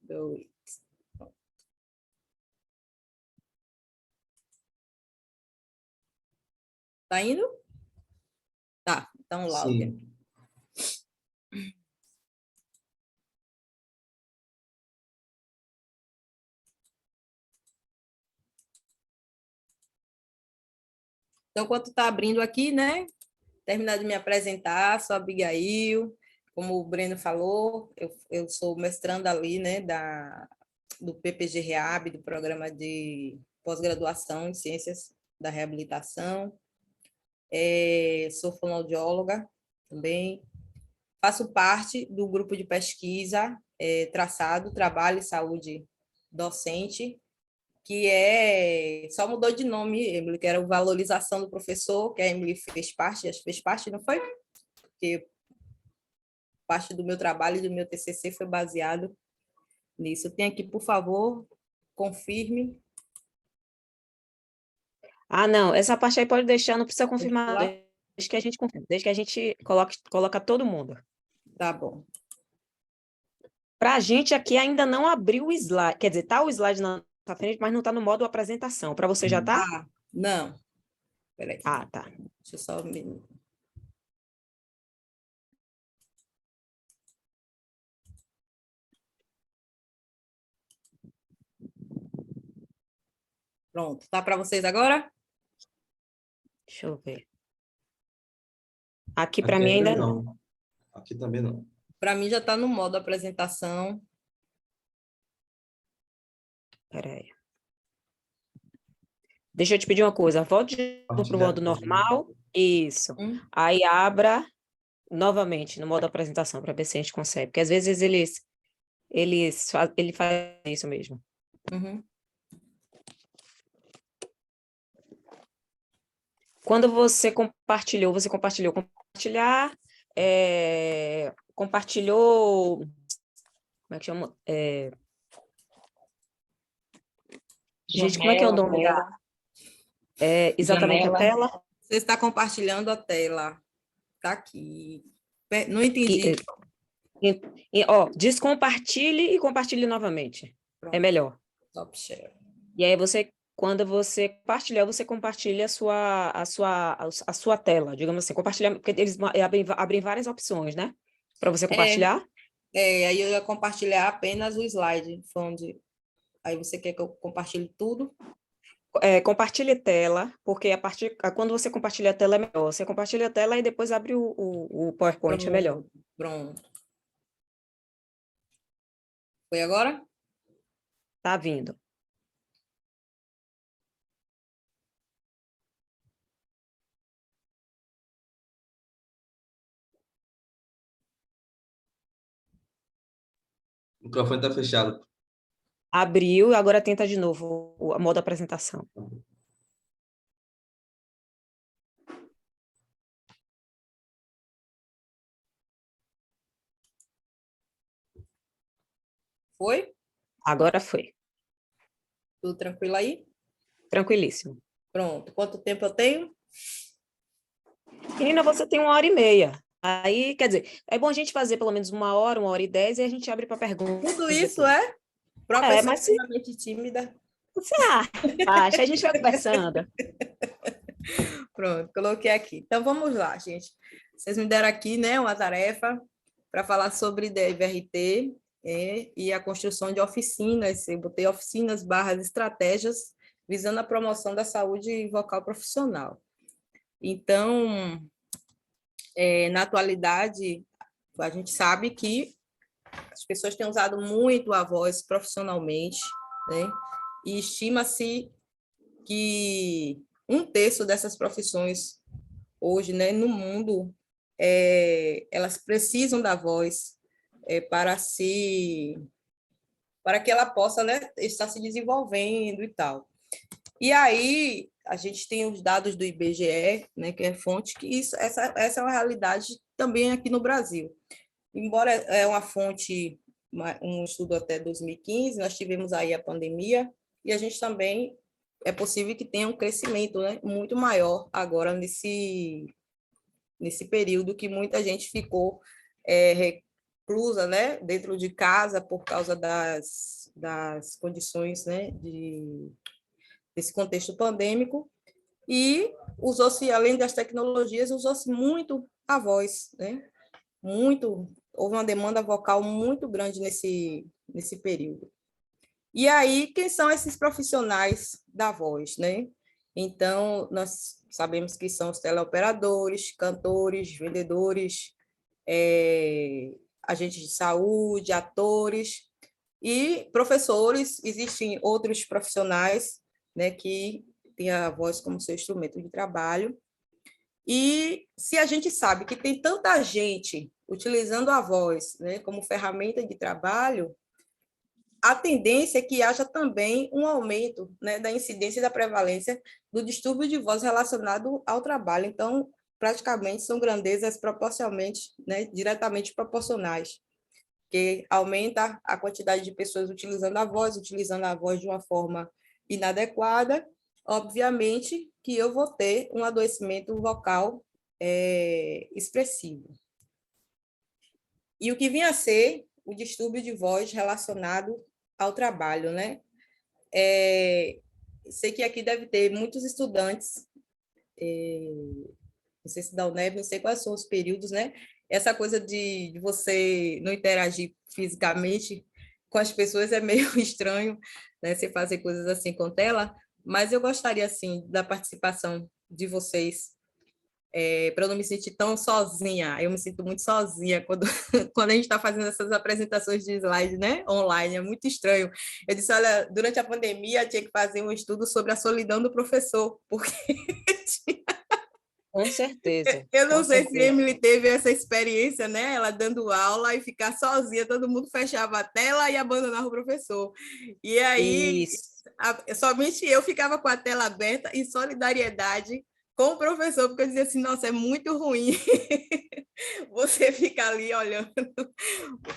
2. Tá indo? Tá, então lá. Sim. Então, enquanto está abrindo aqui, né? Terminar de me apresentar, sou a Abigail. Como o Breno falou, eu sou mestranda ali, né? Do PPG Reab, do Programa de Pós-Graduação em Ciências da Reabilitação. Sou fonoaudióloga também. Faço parte do grupo de pesquisa Traçado, Trabalho e Saúde Docente, que só mudou de nome, Emily, que era o Valorização do Professor, que a Emily fez parte, acho que fez parte, não foi? Porque parte do meu trabalho e do meu TCC foi baseado nisso. Tem aqui, por favor, confirme. Ah, não, essa parte aí pode deixar, não precisa confirmar, desde que a gente confirme, desde que a gente coloca todo mundo. Tá bom. Para a gente aqui ainda não abriu o slide, quer dizer, tá o slide na frente, mas não está no modo apresentação. Para você já tá? Ah, não. Peraí. Ah, tá. Deixa eu só me... Pronto, tá para vocês agora? Deixa eu ver. Aqui para mim ainda não. Aqui também não. Para mim já está no modo apresentação. Espera aí. Deixa eu te pedir uma coisa. Volte para o modo normal. Isso. Aí abra novamente no modo apresentação para ver se a gente consegue. Porque às vezes ele faz isso mesmo. Uhum. Quando você compartilhou, compartilhar, compartilhou, como é que chama? Gente, como é que é o nome da... exatamente Janela. a tela? Você está compartilhando a tela. Tá aqui. Não entendi. Descompartilhe e compartilhe novamente. Pronto. É melhor. Top share. E aí quando você compartilhar, você compartilha a sua tela, digamos assim, compartilhar, porque eles abrem várias opções, né? Para você compartilhar. Aí eu ia compartilhar apenas o slide. Aí você quer que eu compartilhe tudo? Compartilhe tela, porque quando você compartilha a tela é melhor. Você compartilha a tela e depois abre o PowerPoint, é melhor. Pronto. Foi agora? Tá vindo. O microfone está fechado. Abriu, agora tenta de novo o modo apresentação. Foi? Agora foi. Tudo tranquilo aí? Tranquilíssimo. Pronto. Quanto tempo eu tenho? Menina, você tem 1h30. Aí, quer dizer, é bom a gente fazer pelo menos 1h, 1h10 e a gente abre para perguntas. Tudo isso depois. Professora mas extremamente tímida. Você acha? A gente vai conversando. Pronto, coloquei aqui. Então, vamos lá, gente. Vocês me deram aqui, né, uma tarefa para falar sobre DVRT e a construção de oficinas. Eu botei oficinas / estratégias visando a promoção da saúde vocal profissional. Então, na atualidade, a gente sabe que as pessoas têm usado muito a voz profissionalmente, né? E estima-se que 1/3 dessas profissões hoje, né, no mundo, elas precisam da voz para que ela possa, né, estar se desenvolvendo e tal. E aí a gente tem os dados do IBGE, né, que é fonte que essa é uma realidade também aqui no Brasil. Embora é uma fonte, um estudo até 2015, nós tivemos aí a pandemia e a gente também é possível que tenha um crescimento, né, muito maior agora nesse período que muita gente ficou reclusa, né, dentro de casa por causa das condições, né, desse contexto pandêmico, e usou-se, além das tecnologias, usou-se muito a voz, né? Houve uma demanda vocal muito grande nesse período. E aí, quem são esses profissionais da voz, né? Então, nós sabemos que são os teleoperadores, cantores, vendedores, agentes de saúde, atores e professores. Existem outros profissionais, né, que têm a voz como seu instrumento de trabalho. E se a gente sabe que tem tanta gente utilizando a voz, né, como ferramenta de trabalho, a tendência é que haja também um aumento, né, da incidência e da prevalência do distúrbio de voz relacionado ao trabalho. Então, praticamente são grandezas proporcionalmente, né, diretamente proporcionais, que aumenta a quantidade de pessoas utilizando a voz de uma forma inadequada, obviamente que eu vou ter um adoecimento vocal expressivo. E o que vinha a ser o distúrbio de voz relacionado ao trabalho, né? Sei que aqui deve ter muitos estudantes, não sei se da UNEB, não sei quais são os períodos, né? Essa coisa de você não interagir fisicamente com as pessoas é meio estranho, né? Você fazer coisas assim com tela, mas eu gostaria, assim, da participação de vocês, para eu não me sentir tão sozinha. Eu me sinto muito sozinha quando, quando a gente está fazendo essas apresentações de slide, né, online, é muito estranho. Eu disse, olha, durante a pandemia tinha que fazer um estudo sobre a solidão do professor, porque Com certeza, eu com não sei se certeza. Emily teve essa experiência, né, ela dando aula e ficar sozinha, todo mundo fechava a tela e abandonava o professor. E aí, Isso. somente eu ficava com a tela aberta em solidariedade com o professor, porque eu dizia assim, nossa, é muito ruim você ficar ali olhando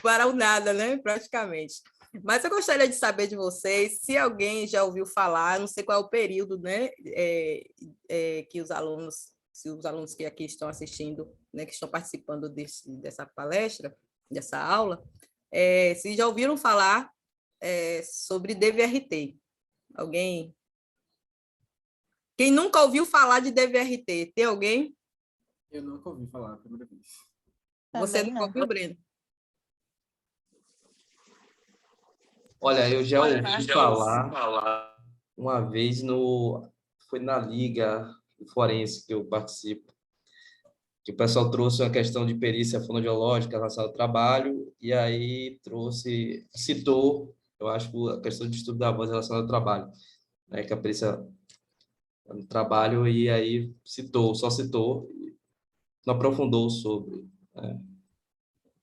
para o nada, né? Praticamente. Mas eu gostaria de saber de vocês, se alguém já ouviu falar, não sei qual é o período, né, que os alunos, se os alunos que aqui estão assistindo, né, que estão participando dessa palestra, dessa aula, se já ouviram falar sobre DVRT. Alguém? Quem nunca ouviu falar de DVRT? Tem alguém? Eu nunca ouvi falar a primeira vez. Você Também nunca não. ouviu, Breno? Olha, eu já ouvi falar uma vez foi na Liga Forense que eu participo, que o pessoal trouxe uma questão de perícia fonoaudiológica relacionada ao trabalho, e aí citou, eu acho, a questão de estudo da voz relacionada ao trabalho, né, que a perícia no trabalho, e aí só citou, não aprofundou sobre, né?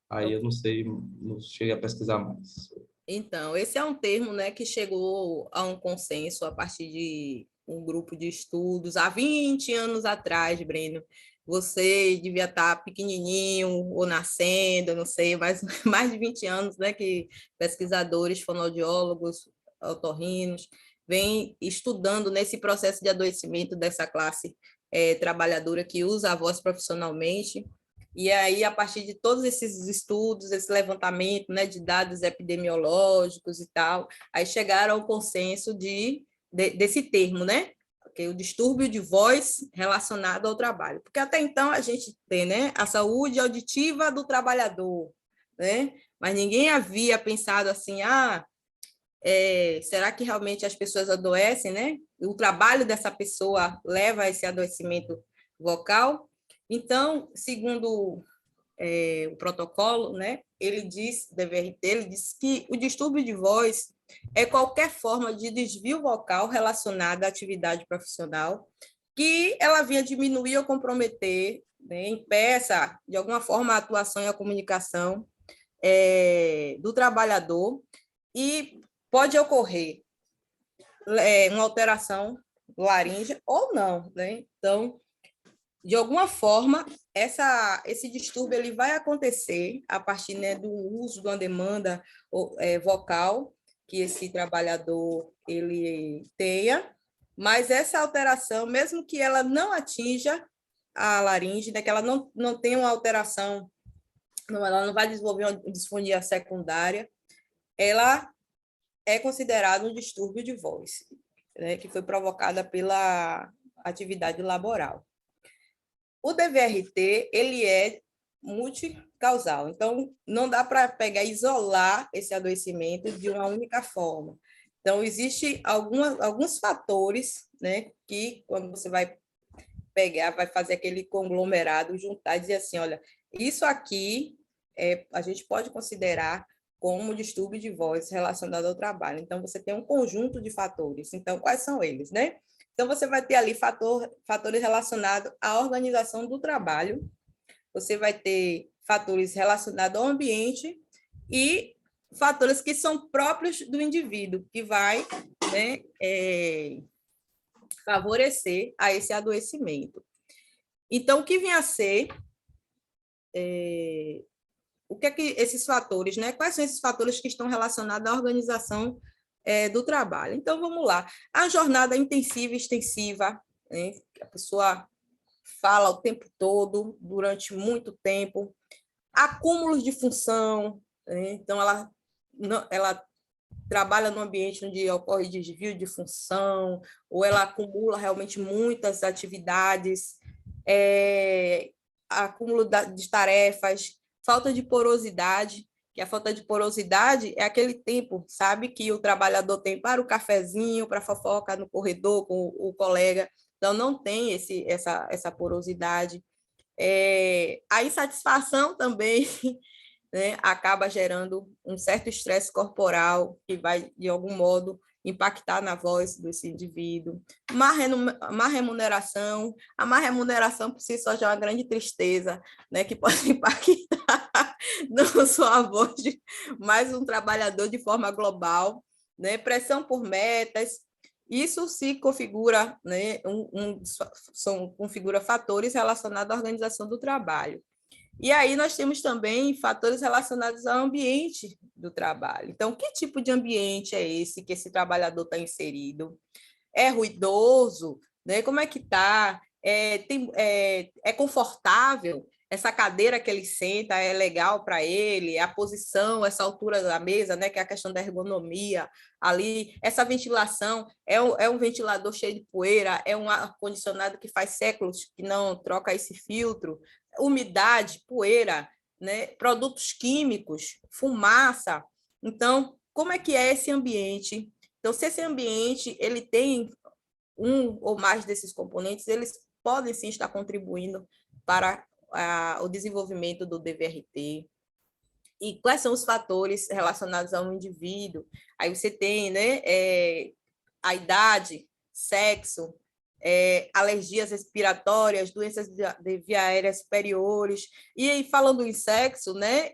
Aí eu não sei, não cheguei a pesquisar mais. Então, esse é um termo, né, que chegou a um consenso a partir de um grupo de estudos há 20 anos atrás, Breno. Você devia estar pequenininho ou nascendo, não sei, mas mais de 20 anos, né, que pesquisadores, fonoaudiólogos, otorrinos, vêm estudando nesse processo de adoecimento dessa classe trabalhadora que usa a voz profissionalmente. E aí, a partir de todos esses estudos, esse levantamento, né, de dados epidemiológicos e tal, aí chegaram ao consenso desse termo, né? Okay, o distúrbio de voz relacionado ao trabalho. Porque até então a gente tem, né, a saúde auditiva do trabalhador, né? Mas ninguém havia pensado assim, será que realmente as pessoas adoecem, né? O trabalho dessa pessoa leva a esse adoecimento vocal? Então, segundo o protocolo, né, ele diz, DVRT, ele diz que o distúrbio de voz é qualquer forma de desvio vocal relacionada à atividade profissional que ela venha diminuir ou comprometer, né, impeça, de alguma forma, a atuação e a comunicação do trabalhador, e pode ocorrer uma alteração laríngea ou não, né? Então, de alguma forma, esse distúrbio ele vai acontecer a partir, né, do uso de uma demanda vocal que esse trabalhador ele tenha, mas essa alteração, mesmo que ela não atinja a laringe, né, que ela não tenha uma alteração ela não vai desenvolver uma disfonia secundária, ela é considerada um distúrbio de voz, né, que foi provocada pela atividade laboral. O DVRT, ele é multicausal, então não dá para pegar e isolar esse adoecimento de uma única forma. Então, existem alguns fatores, né, que quando você vai pegar, vai fazer aquele conglomerado, juntar e dizer assim, olha, isso aqui a gente pode considerar como distúrbio de voz relacionado ao trabalho. Então, você tem um conjunto de fatores. Então, quais são eles, né? Então, você vai ter ali fatores relacionados à organização do trabalho, você vai ter fatores relacionados ao ambiente e fatores que são próprios do indivíduo, que vai, né, favorecer a esse adoecimento. Então, o que vem a ser o que é que esses fatores, né? Quais são esses fatores que estão relacionados à organização do trabalho? Então, vamos lá. A jornada intensiva e extensiva, né? A pessoa fala o tempo todo, durante muito tempo. Acúmulos de função, né? Então, ela trabalha no ambiente onde ocorre desvio de função, ou ela acumula realmente muitas atividades, acúmulo de tarefas, falta de porosidade, que a falta de porosidade é aquele tempo, sabe, que o trabalhador tem para o cafezinho, para fofoca no corredor com o colega, então não tem essa porosidade. A insatisfação também, né, acaba gerando um certo estresse corporal que vai, de algum modo, impactar na voz desse indivíduo. Má remuneração. A má remuneração, por si só, já é uma grande tristeza, né, que pode impactar não só a voz de mais um trabalhador de forma global, né, pressão por metas. Isso se configura, né, configura fatores relacionados à organização do trabalho. E aí nós temos também fatores relacionados ao ambiente do trabalho. Então, que tipo de ambiente é esse que esse trabalhador está inserido? É ruidoso? Né? Como é que está? É confortável? Essa cadeira que ele senta é legal para ele? A posição, essa altura da mesa, né? Que é a questão da ergonomia ali. Essa ventilação, é um ventilador cheio de poeira? É um ar-condicionado que faz séculos que não troca esse filtro? Umidade, poeira, né? Produtos químicos, fumaça. Então, como é que é esse ambiente? Então, se esse ambiente ele tem um ou mais desses componentes, eles podem sim estar contribuindo para o desenvolvimento do DVRT. E quais são os fatores relacionados ao indivíduo? Aí você tem, né, a idade, sexo, alergias respiratórias, doenças de via aérea superiores. E aí, falando em sexo, né,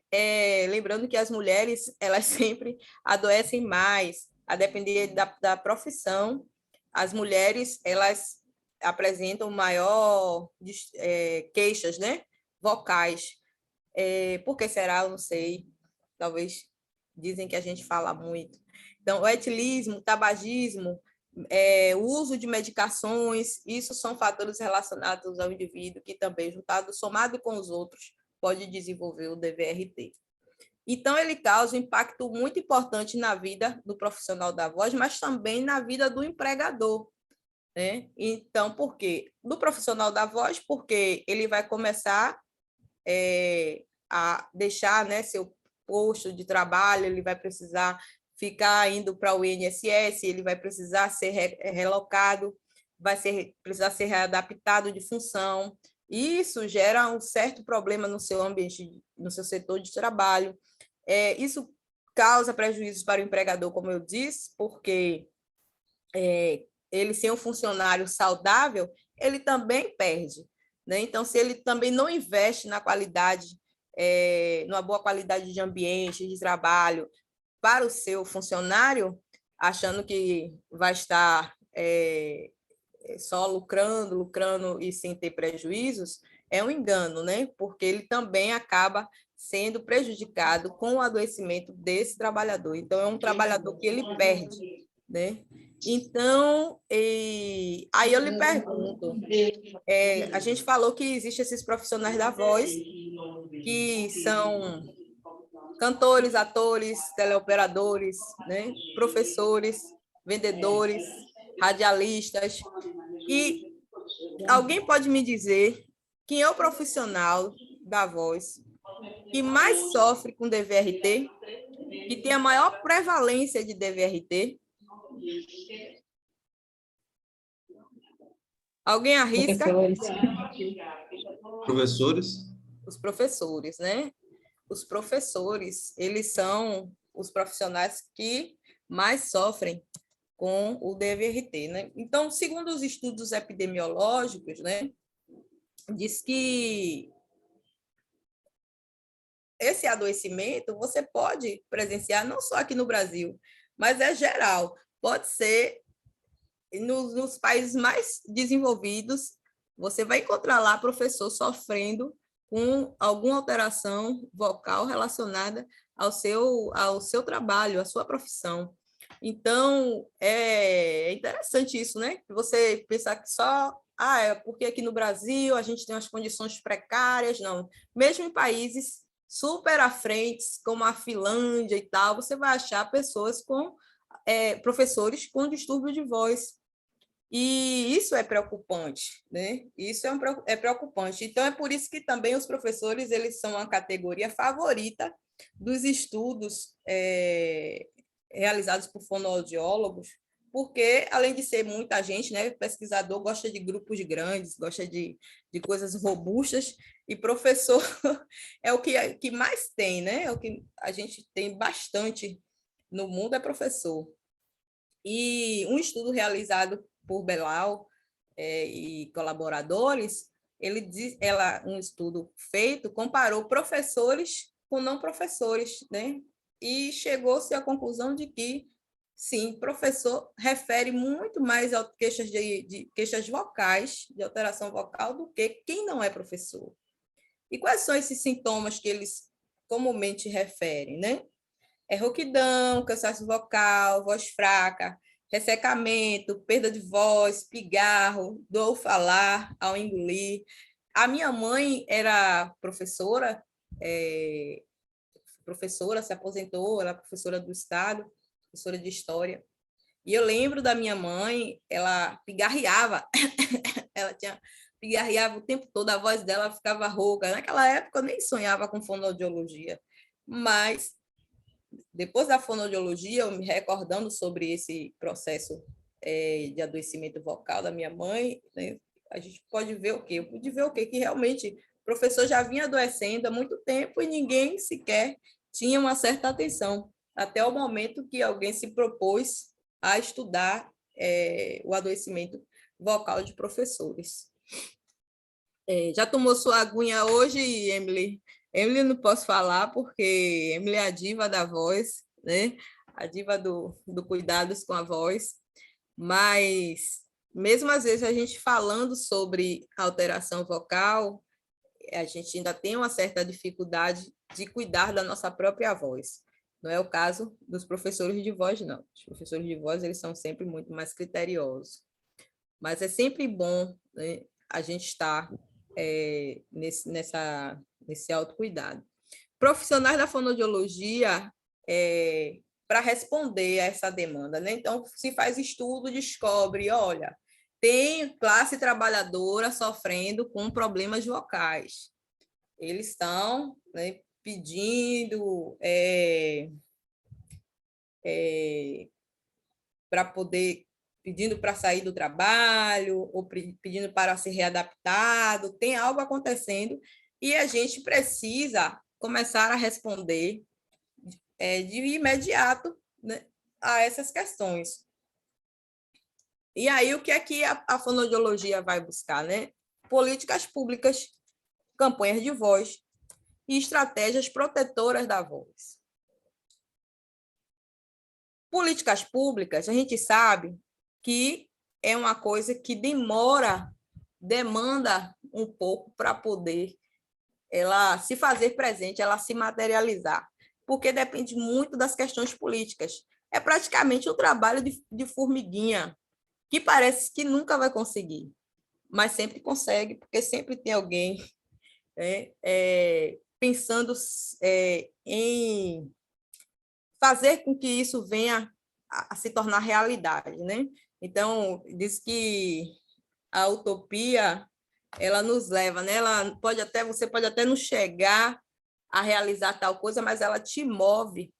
lembrando que as mulheres elas sempre adoecem mais, a depender da profissão, as mulheres elas apresentam maior queixas, né, vocais. Por que será? Eu não sei. Talvez dizem que a gente fala muito. Então, o etilismo, o tabagismo, o uso de medicações, isso são fatores relacionados ao indivíduo que também, juntado, somado com os outros, pode desenvolver o DVRT. Então, ele causa um impacto muito importante na vida do profissional da voz, mas também na vida do empregador, né? Então, por quê? Do profissional da voz, porque ele vai começar a deixar, né, seu posto de trabalho, ele vai precisar ficar indo para o INSS, ele vai precisar ser relocado, precisar ser readaptado de função. Isso gera um certo problema no seu ambiente, no seu setor de trabalho. Isso causa prejuízos para o empregador, como eu disse, porque ele, sem um funcionário saudável, ele também perde. Né? Então, se ele também não investe na qualidade, numa boa qualidade de ambiente, de trabalho, para o seu funcionário, achando que vai estar só lucrando e sem ter prejuízos, é um engano, né? Porque ele também acaba sendo prejudicado com o adoecimento desse trabalhador. Então, é um trabalhador que ele perde, né? Então, aí eu lhe pergunto, a gente falou que existem esses profissionais da voz que são cantores, atores, teleoperadores, né? Professores, vendedores, radialistas. E alguém pode me dizer quem é o profissional da voz que mais sofre com DVRT, que tem a maior prevalência de DVRT? Alguém arrisca? Professores? Os professores, né? Os professores, eles são os profissionais que mais sofrem com o DVRT, né? Então, segundo os estudos epidemiológicos, né, diz que esse adoecimento você pode presenciar não só aqui no Brasil, mas é geral. Pode ser nos países mais desenvolvidos, você vai encontrar lá professor sofrendo com alguma alteração vocal relacionada ao seu trabalho, à sua profissão. Então, é interessante isso, né? Você pensar que só, é porque aqui no Brasil a gente tem umas condições precárias, não. Mesmo em países super à frente, como a Finlândia e tal, você vai achar pessoas professores com distúrbio de voz. E isso é preocupante, né? Isso é preocupante. Então, é por isso que também os professores eles são a categoria favorita dos estudos realizados por fonoaudiólogos, porque, além de ser muita gente, né, pesquisador gosta de grupos grandes, gosta de coisas robustas, e professor é o que mais tem, né? É o que a gente tem bastante no mundo, é professor. E um estudo realizado por Belal e colaboradores, um estudo feito, comparou professores com não professores, né? E chegou-se à conclusão de que, sim, professor refere muito mais a queixas vocais, de alteração vocal, do que quem não é professor. E quais são esses sintomas que eles comumente referem, né? É rouquidão, cansaço vocal, voz fraca, ressecamento, perda de voz, pigarro, dor ao falar, ao engolir. A minha mãe era professora, se aposentou, ela é professora do Estado, professora de História. E eu lembro da minha mãe, ela pigarreava, pigarreava o tempo todo, a voz dela ficava rouca. Naquela época eu nem sonhava com fonoaudiologia, mas depois da fonoaudiologia, eu me recordando sobre esse processo de adoecimento vocal da minha mãe, né, a gente pode ver o quê? Eu pude ver o quê? Que realmente o professor já vinha adoecendo há muito tempo e ninguém sequer tinha uma certa atenção, até o momento que alguém se propôs a estudar o adoecimento vocal de professores. Já tomou sua aguinha hoje, Emily? Emily não posso falar porque Emily é a diva da voz, né? A diva do cuidados com a voz, mas mesmo às vezes a gente falando sobre alteração vocal, a gente ainda tem uma certa dificuldade de cuidar da nossa própria voz. Não é o caso dos professores de voz, não. Os professores de voz, eles são sempre muito mais criteriosos. Mas é sempre bom, né, a gente estar nesse autocuidado. Profissionais da fonoaudiologia, para responder a essa demanda, né? Então, se faz estudo, descobre, olha, tem classe trabalhadora sofrendo com problemas vocais. Eles estão, né, pedindo para sair do trabalho, ou pedindo para ser readaptado, tem algo acontecendo, e a gente precisa começar a responder de imediato, né, a essas questões. E aí, o que é que a fonoaudiologia vai buscar, né? Políticas públicas, campanhas de voz e estratégias protetoras da voz. Políticas públicas, a gente sabe que é uma coisa que demanda um pouco para poder ela se fazer presente, ela se materializar, porque depende muito das questões políticas. É praticamente um trabalho de formiguinha, que parece que nunca vai conseguir, mas sempre consegue, porque sempre tem alguém pensando em fazer com que isso venha a se tornar realidade, né? Então, diz que a utopia, ela nos leva, né? Você pode até não chegar a realizar tal coisa, mas ela te move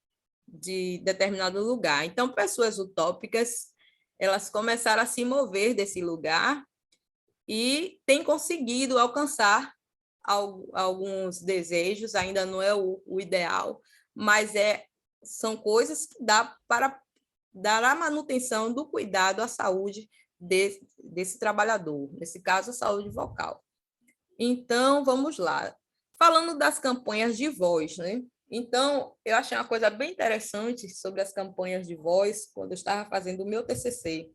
de determinado lugar. Então, pessoas utópicas, elas começaram a se mover desse lugar e têm conseguido alcançar alguns desejos, ainda não é o ideal, mas são coisas que dá para dar a manutenção do cuidado à saúde desse trabalhador, nesse caso, a saúde vocal. Então, vamos lá. Falando das campanhas de voz, né? Então, eu achei uma coisa bem interessante sobre as campanhas de voz, quando eu estava fazendo o meu TCC,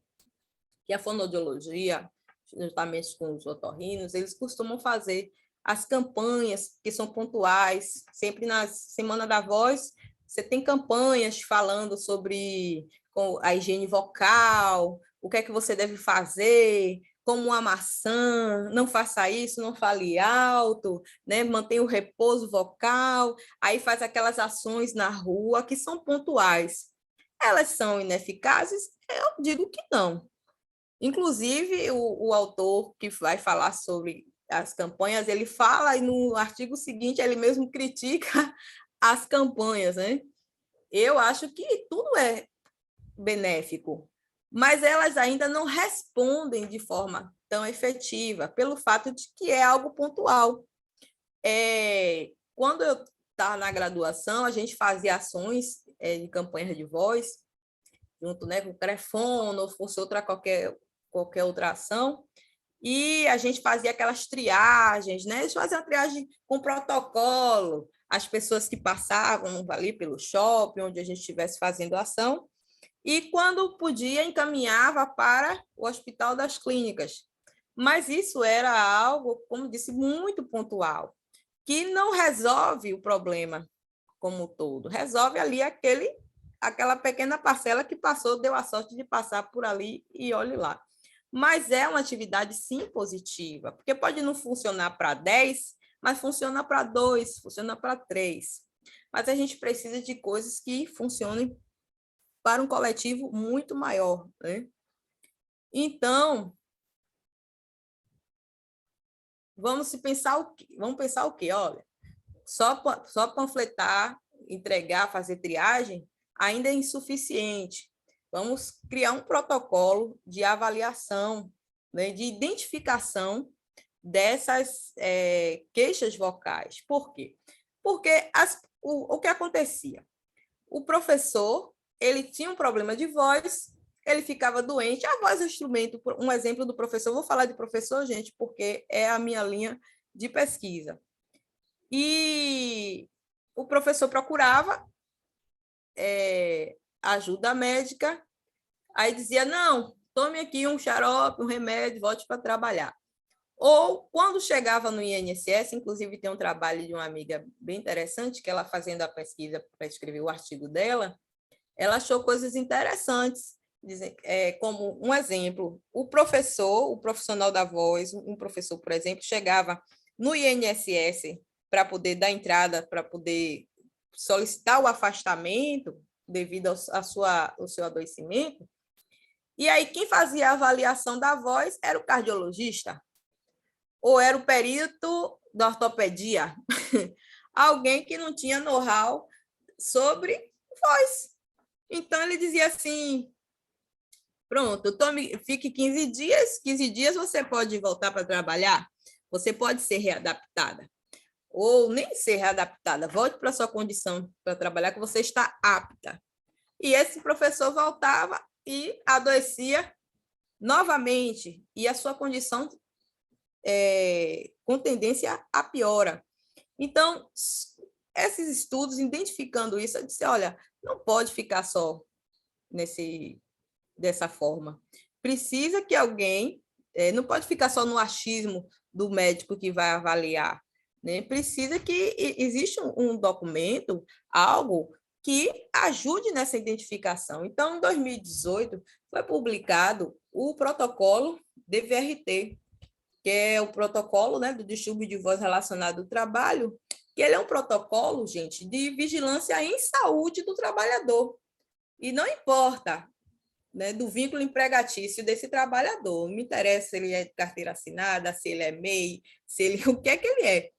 que a fonoaudiologia, juntamente com os otorrinos, eles costumam fazer as campanhas que são pontuais, sempre na Semana da Voz, você tem campanhas falando sobre a higiene vocal, o que é que você deve fazer, como uma maçã, não faça isso, não fale alto, né? Mantenha o repouso vocal, aí faz aquelas ações na rua que são pontuais. Elas são ineficazes? Eu digo que não. Inclusive, o autor que vai falar sobre as campanhas, ele fala e no artigo seguinte ele mesmo critica as campanhas, né? Eu acho que tudo é benéfico, mas elas ainda não respondem de forma tão efetiva, pelo fato de que é algo pontual. Quando eu estava na graduação, a gente fazia ações de campanhas de voz, junto, né, com o Crefono, ou fosse qualquer outra ação, e a gente fazia aquelas triagens, né? Eles faziam a triagem com protocolo, as pessoas que passavam ali pelo shopping, onde a gente estivesse fazendo ação, e quando podia, encaminhava para o Hospital das Clínicas. Mas isso era algo, como disse, muito pontual, que não resolve o problema como um todo, resolve ali aquela pequena parcela que passou, deu a sorte de passar por ali e olhe lá. Mas é uma atividade, sim, positiva, porque pode não funcionar para 10, mas funciona para 2, funciona para 3. Mas a gente precisa de coisas que funcionem para um coletivo muito maior, né? Então, vamos pensar o quê? Olha, só panfletar, entregar, fazer triagem ainda é insuficiente. Vamos criar um protocolo de avaliação, né, de identificação dessas queixas vocais. Por quê? Porque o que acontecia? O professor, ele tinha um problema de voz, ele ficava doente, a voz é um instrumento, um exemplo do professor, vou falar de professor, gente, porque é a minha linha de pesquisa. E o professor procurava ajuda médica, aí dizia, não, tome aqui um xarope, um remédio, volte para trabalhar. Ou, quando chegava no INSS, inclusive tem um trabalho de uma amiga bem interessante, que ela fazendo a pesquisa para escrever o artigo dela, ela achou coisas interessantes, como um exemplo, o profissional da voz, um professor, por exemplo, chegava no INSS para poder dar entrada, para poder solicitar o afastamento devido ao seu adoecimento, e aí quem fazia a avaliação da voz era o cardiologista, ou era o perito da ortopedia, alguém que não tinha know-how sobre voz. Então, ele dizia assim, pronto, fique 15 dias você pode voltar para trabalhar, você pode ser readaptada, ou nem ser readaptada, volte para a sua condição para trabalhar, que você está apta. E esse professor voltava e adoecia novamente, e a sua condição com tendência a piora. Então, esses estudos, identificando isso, eu disse, olha, não pode ficar só dessa forma. Precisa que alguém, não pode ficar só no achismo do médico que vai avaliar, né? Precisa que exista um documento, algo que ajude nessa identificação. Então, em 2018, foi publicado o protocolo DVRT, que é o protocolo, né, do distúrbio de voz relacionado ao trabalho, que ele é um protocolo, gente, de vigilância em saúde do trabalhador. E não importa, né, do vínculo empregatício desse trabalhador. Não me interessa se ele é de carteira assinada, se ele é MEI, se ele, o que é que ele é.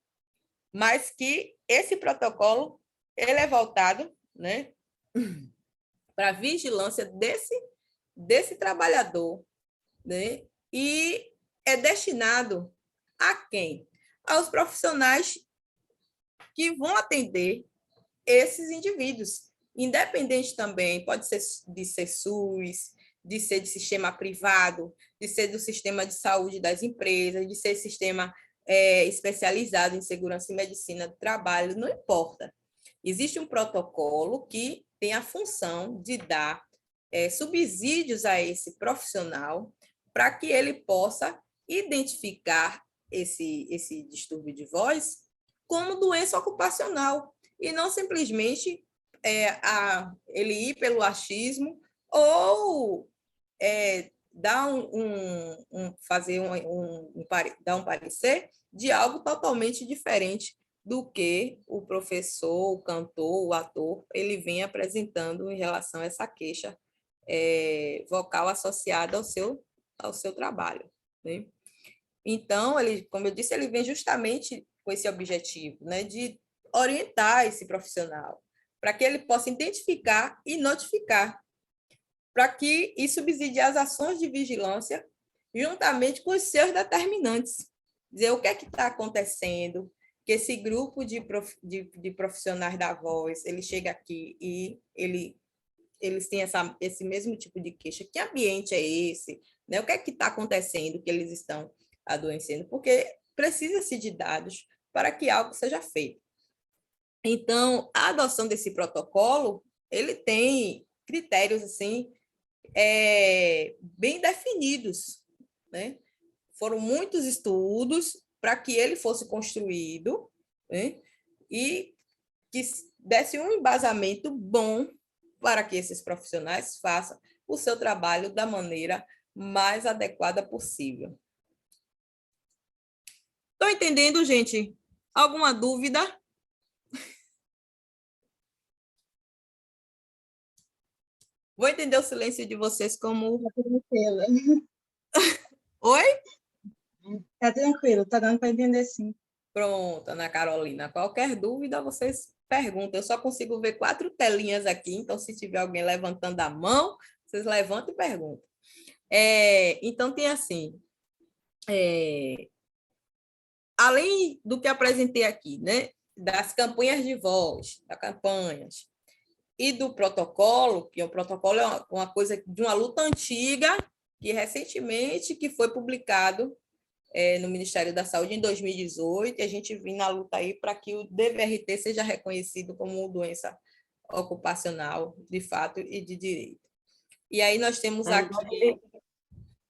Mas que esse protocolo ele é voltado, né, para a vigilância desse trabalhador, né, e é destinado a quem? Aos profissionais que vão atender esses indivíduos, independente também, pode ser de ser SUS, de ser de sistema privado, de ser do sistema de saúde das empresas, de ser sistema especializado em segurança e medicina do trabalho, não importa. Existe um protocolo que tem a função de dar subsídios a esse profissional para que ele possa identificar esse distúrbio de voz como doença ocupacional e não simplesmente ele ir pelo achismo ou dar dar um parecer de algo totalmente diferente do que o professor, o cantor, o ator, ele vem apresentando em relação a essa queixa vocal associada ao seu trabalho, né? Então, ele, como eu disse, ele vem justamente com esse objetivo, né, de orientar esse profissional, para que ele possa identificar e notificar, para que isso subsidie as ações de vigilância juntamente com os seus determinantes. Dizer o que é que está acontecendo, que esse grupo de profissionais da voz, ele chega aqui e eles têm esse mesmo tipo de queixa. Que ambiente é esse? Né? O que é que está acontecendo que eles estão adoecendo? Porque precisa-se de dados para que algo seja feito. Então, a adoção desse protocolo, ele tem critérios assim, bem definidos, né? Foram muitos estudos para que ele fosse construído, né? E que desse um embasamento bom para que esses profissionais façam o seu trabalho da maneira mais adequada possível. Estão entendendo, gente? Alguma dúvida? Vou entender o silêncio de vocês como... Oi? Tá tranquilo, tá dando para entender sim. Pronto, Ana Carolina. Qualquer dúvida, vocês perguntam. Eu só consigo ver 4 telinhas aqui, então se tiver alguém levantando a mão, vocês levantam e perguntam. Então, tem assim, além do que apresentei aqui, né, das campanhas de voz, das campanhas, e do protocolo, que o protocolo é uma coisa de uma luta antiga, que recentemente que foi publicado no Ministério da Saúde em 2018, e a gente vem na luta aí para que o DVRT seja reconhecido como doença ocupacional, de fato e de direito. E aí nós temos aqui...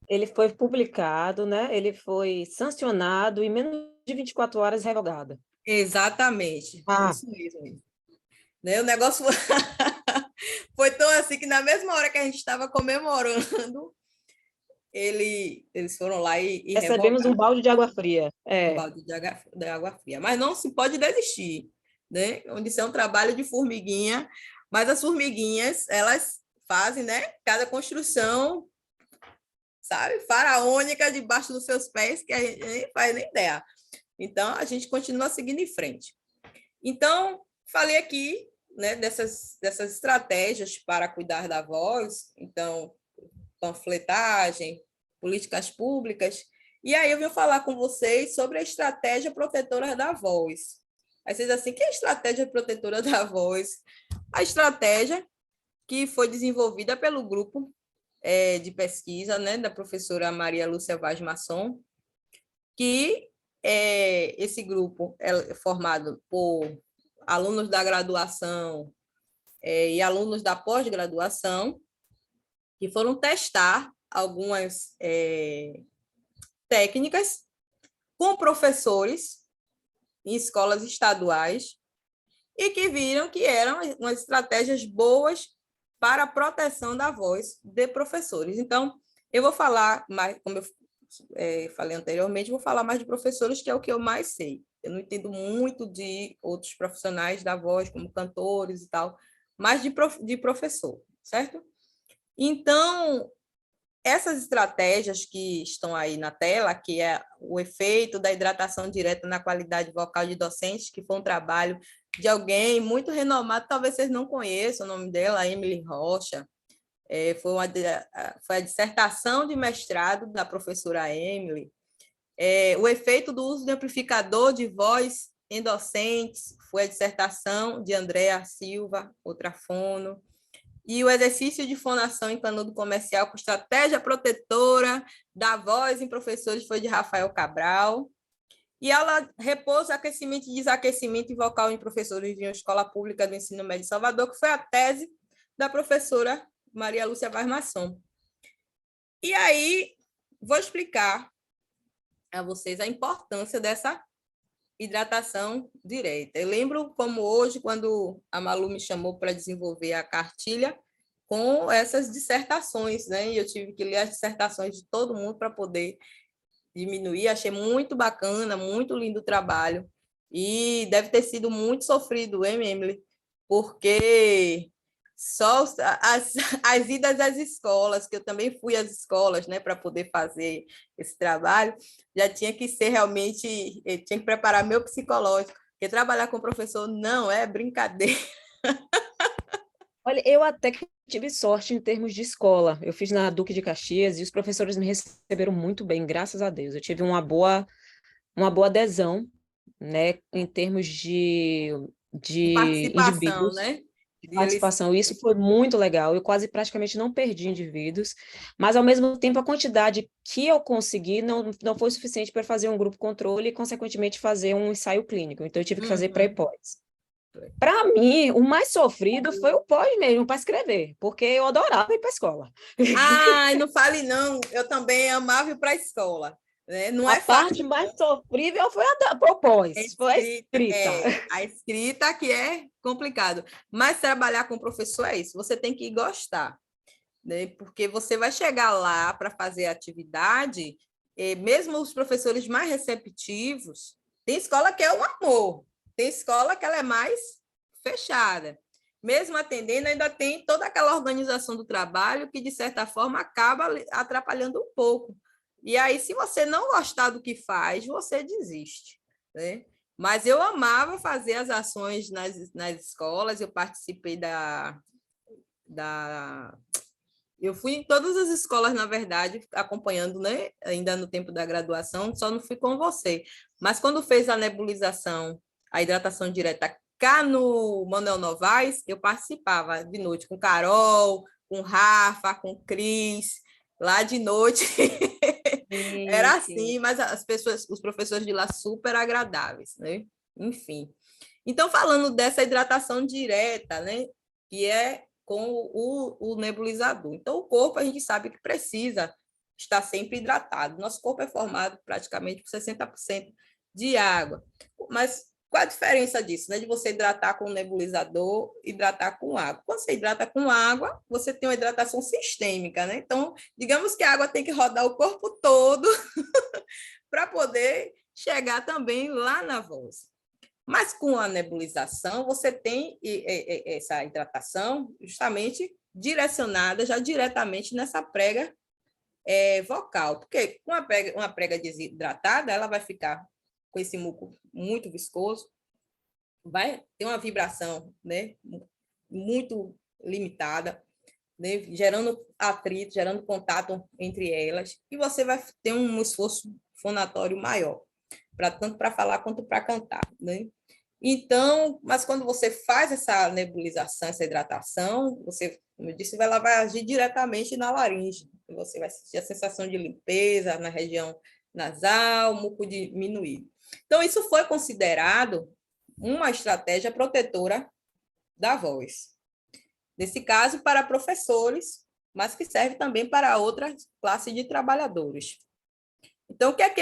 Ele foi publicado, né? Ele foi sancionado e em menos de 24 horas revogado. Exatamente, isso mesmo. Né? O negócio foi tão assim que na mesma hora que a gente estava comemorando, eles foram lá e recebemos um balde de água fria. Um balde de água fria. Mas não se pode desistir, né? Onde isso é um trabalho de formiguinha, mas as formiguinhas, elas fazem, né, cada construção, sabe, faraônica debaixo dos seus pés, que a gente nem faz nem ideia. Então, a gente continua seguindo em frente. Então, falei aqui, né, dessas estratégias para cuidar da voz, então, panfletagem, políticas públicas, e aí eu vim falar com vocês sobre a estratégia protetora da voz. Aí vocês assim, que é a estratégia protetora da voz? A estratégia que foi desenvolvida pelo grupo de pesquisa, né, da professora Maria Lúcia Vaz Masson, que esse grupo é formado por alunos da graduação e alunos da pós-graduação, que foram testar algumas técnicas com professores em escolas estaduais e que viram que eram umas estratégias boas para a proteção da voz de professores. Então, eu vou falar mais, como eu falei anteriormente, vou falar mais de professores, que é o que eu mais sei. Eu não entendo muito de outros profissionais da voz, como cantores e tal, mas de professor, certo? Então, essas estratégias que estão aí na tela, que é o efeito da hidratação direta na qualidade vocal de docentes, que foi um trabalho de alguém muito renomado, talvez vocês não conheçam o nome dela, Emily Rocha, foi a dissertação de mestrado da professora Emily. O efeito do uso de amplificador de voz em docentes, foi a dissertação de Andréa Silva, outra fono. E o exercício de fonação em canudo comercial com estratégia protetora da voz em professores foi de Rafael Cabral. E aula repouso, aquecimento e desaquecimento vocal em professores de uma escola pública do ensino médio de Salvador, que foi a tese da professora Maria Lúcia Vaz Masson. E aí, vou explicar a vocês a importância dessa hidratação direta. Eu lembro como hoje, quando a Malu me chamou para desenvolver a cartilha com essas dissertações, né? E eu tive que ler as dissertações de todo mundo para poder diminuir. Achei muito bacana, muito lindo o trabalho. E deve ter sido muito sofrido, hein, Emily? Porque só as idas às escolas, que eu também fui às escolas, né, para poder fazer esse trabalho, já tinha que ser realmente, eu tinha que preparar meu psicológico, porque trabalhar com professor não é brincadeira. Olha, eu até que tive sorte em termos de escola. Eu fiz na Duque de Caxias e os professores me receberam muito bem, graças a Deus. Eu tive uma boa adesão, né, em termos de Participação, indivíduos, né? de participação. Isso foi muito legal. Eu quase praticamente não perdi indivíduos, mas ao mesmo tempo a quantidade que eu consegui não foi suficiente para fazer um grupo controle e, consequentemente, fazer um ensaio clínico. Então, eu tive que fazer pré e pós. Para mim, o mais sofrido foi o pós mesmo, para escrever, porque eu adorava ir para a escola. Ai, não fale não, eu também amava ir para a escola. Né? Não A é parte fácil. mais sofrível foi o pós, foi a escrita. A escrita que é complicado. Mas trabalhar com professor é isso, você tem que gostar. Né? Porque você vai chegar lá para fazer a atividade, mesmo os professores mais receptivos, tem escola que é um amor, tem escola que ela é mais fechada. Mesmo atendendo, ainda tem toda aquela organização do trabalho que, de certa forma, acaba atrapalhando um pouco. E aí, se você não gostar do que faz, você desiste. Né? Mas eu amava fazer as ações nas escolas, eu participei eu fui em todas as escolas, na verdade, acompanhando, né? Ainda no tempo da graduação, só não fui com você. Mas quando fez a nebulização, a hidratação direta cá no Manuel Novaes, eu participava de noite com Carol, com Rafa, com Cris, lá de noite. Era assim, mas os professores de lá super agradáveis, né? Enfim. Então, falando dessa hidratação direta, né? Que é com o nebulizador. Então, o corpo, a gente sabe que precisa estar sempre hidratado. Nosso corpo é formado praticamente por 60% de água. Mas qual a diferença disso, né? De você hidratar com o nebulizador e hidratar com água? Quando você hidrata com água, você tem uma hidratação sistêmica, né? Então, digamos que a água tem que rodar o corpo todo para poder chegar também lá na voz. Mas com a nebulização, você tem essa hidratação justamente direcionada já diretamente nessa prega vocal. Porque uma prega desidratada, ela vai ficar com esse muco muito viscoso, vai ter uma vibração, né, muito limitada, né, gerando atrito, gerando contato entre elas, e você vai ter um esforço fonatório maior, tanto para falar quanto para cantar, né? Então, mas quando você faz essa nebulização, essa hidratação, você, como eu disse, ela vai agir diretamente na laringe. Você vai sentir a sensação de limpeza na região nasal, muco diminuído. Então, isso foi considerado uma estratégia protetora da voz. Nesse caso, para professores, mas que serve também para outras classes de trabalhadores. Então, o que é que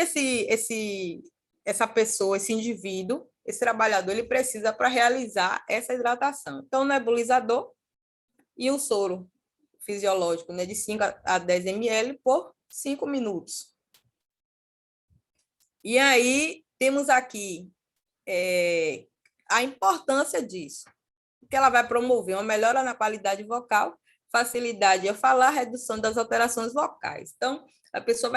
essa pessoa, esse indivíduo, esse trabalhador, ele precisa para realizar essa hidratação? Então, o nebulizador e o soro fisiológico, né, de 5 a 10 ml por 5 minutos. E aí, temos aqui a importância disso, que ela vai promover uma melhora na qualidade vocal, facilidade ao falar, redução das alterações vocais. Então, a pessoa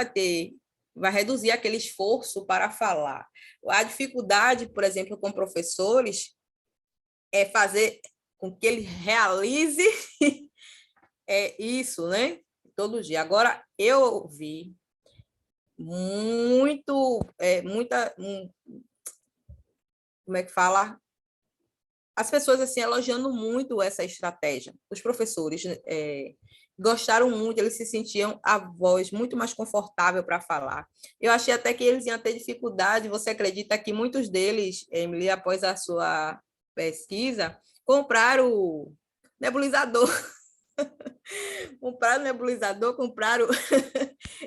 vai reduzir aquele esforço para falar. A dificuldade, por exemplo, com professores, é fazer com que ele realize isso, né? Todo dia. Agora, eu vi como é que fala? As pessoas assim elogiando muito essa estratégia. Os professores gostaram muito, eles se sentiam a voz muito mais confortável para falar. Eu achei até que eles iam ter dificuldade. Você acredita que muitos deles, Emily, após a sua pesquisa, compraram o nebulizador? Compraram o nebulizador, compraram...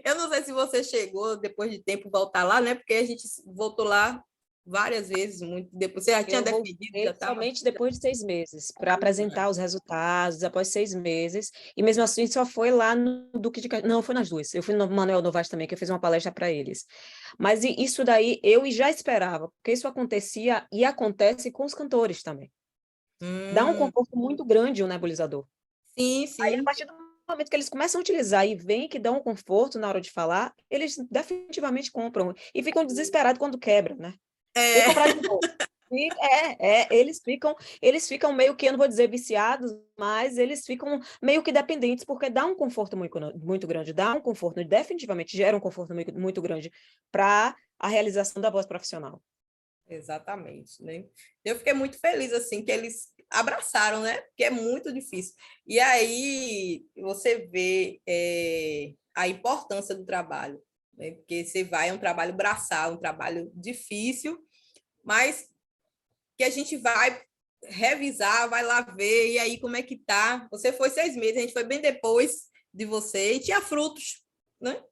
Eu não sei se você chegou, depois de tempo, voltar lá, né? Porque a gente voltou lá várias vezes, muito depois. Você já tinha definido, já estava... Somente depois de 6 meses, para apresentar os resultados, após 6 meses, e mesmo assim só foi lá no Duque de Caxias, não, foi nas duas, eu fui no Manuel Novaes também, que eu fiz uma palestra para eles, mas isso daí eu já esperava, porque isso acontecia e acontece com os cantores também. Dá um conforto muito grande o nebulizador. Sim, Aí, a sim. partir do momento que eles começam a utilizar e veem que dá um conforto na hora de falar, eles definitivamente compram, e ficam desesperados quando quebra, né? Tem que comprar de novo. Eles ficam meio que, eu não vou dizer viciados, mas eles ficam meio que dependentes, porque dá um conforto muito, muito grande, dá um conforto, definitivamente gera um conforto muito, muito grande para a realização da voz profissional. Exatamente, né? Eu fiquei muito feliz, assim, que eles abraçaram, né? Porque é muito difícil. E aí você vê a importância do trabalho, né? Porque você vai, é um trabalho braçal, um trabalho difícil, mas que a gente vai revisar, vai lá ver, e aí como é que tá? Você foi 6 meses, a gente foi bem depois de você, e tinha frutos, né?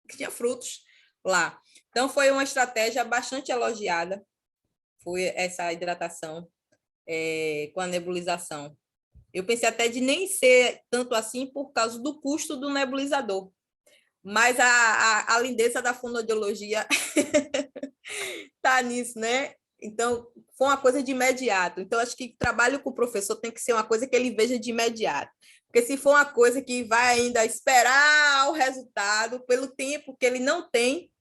Tinha frutos lá. Então, foi uma estratégia bastante elogiada, foi essa hidratação com a nebulização. Eu pensei até de nem ser tanto assim por causa do custo do nebulizador, mas a lindeza da fonoaudiologia está nisso, né? Então, foi uma coisa de imediato. Então, acho que trabalho com o professor tem que ser uma coisa que ele veja de imediato. Porque se for uma coisa que vai ainda esperar o resultado, pelo tempo que ele não tem,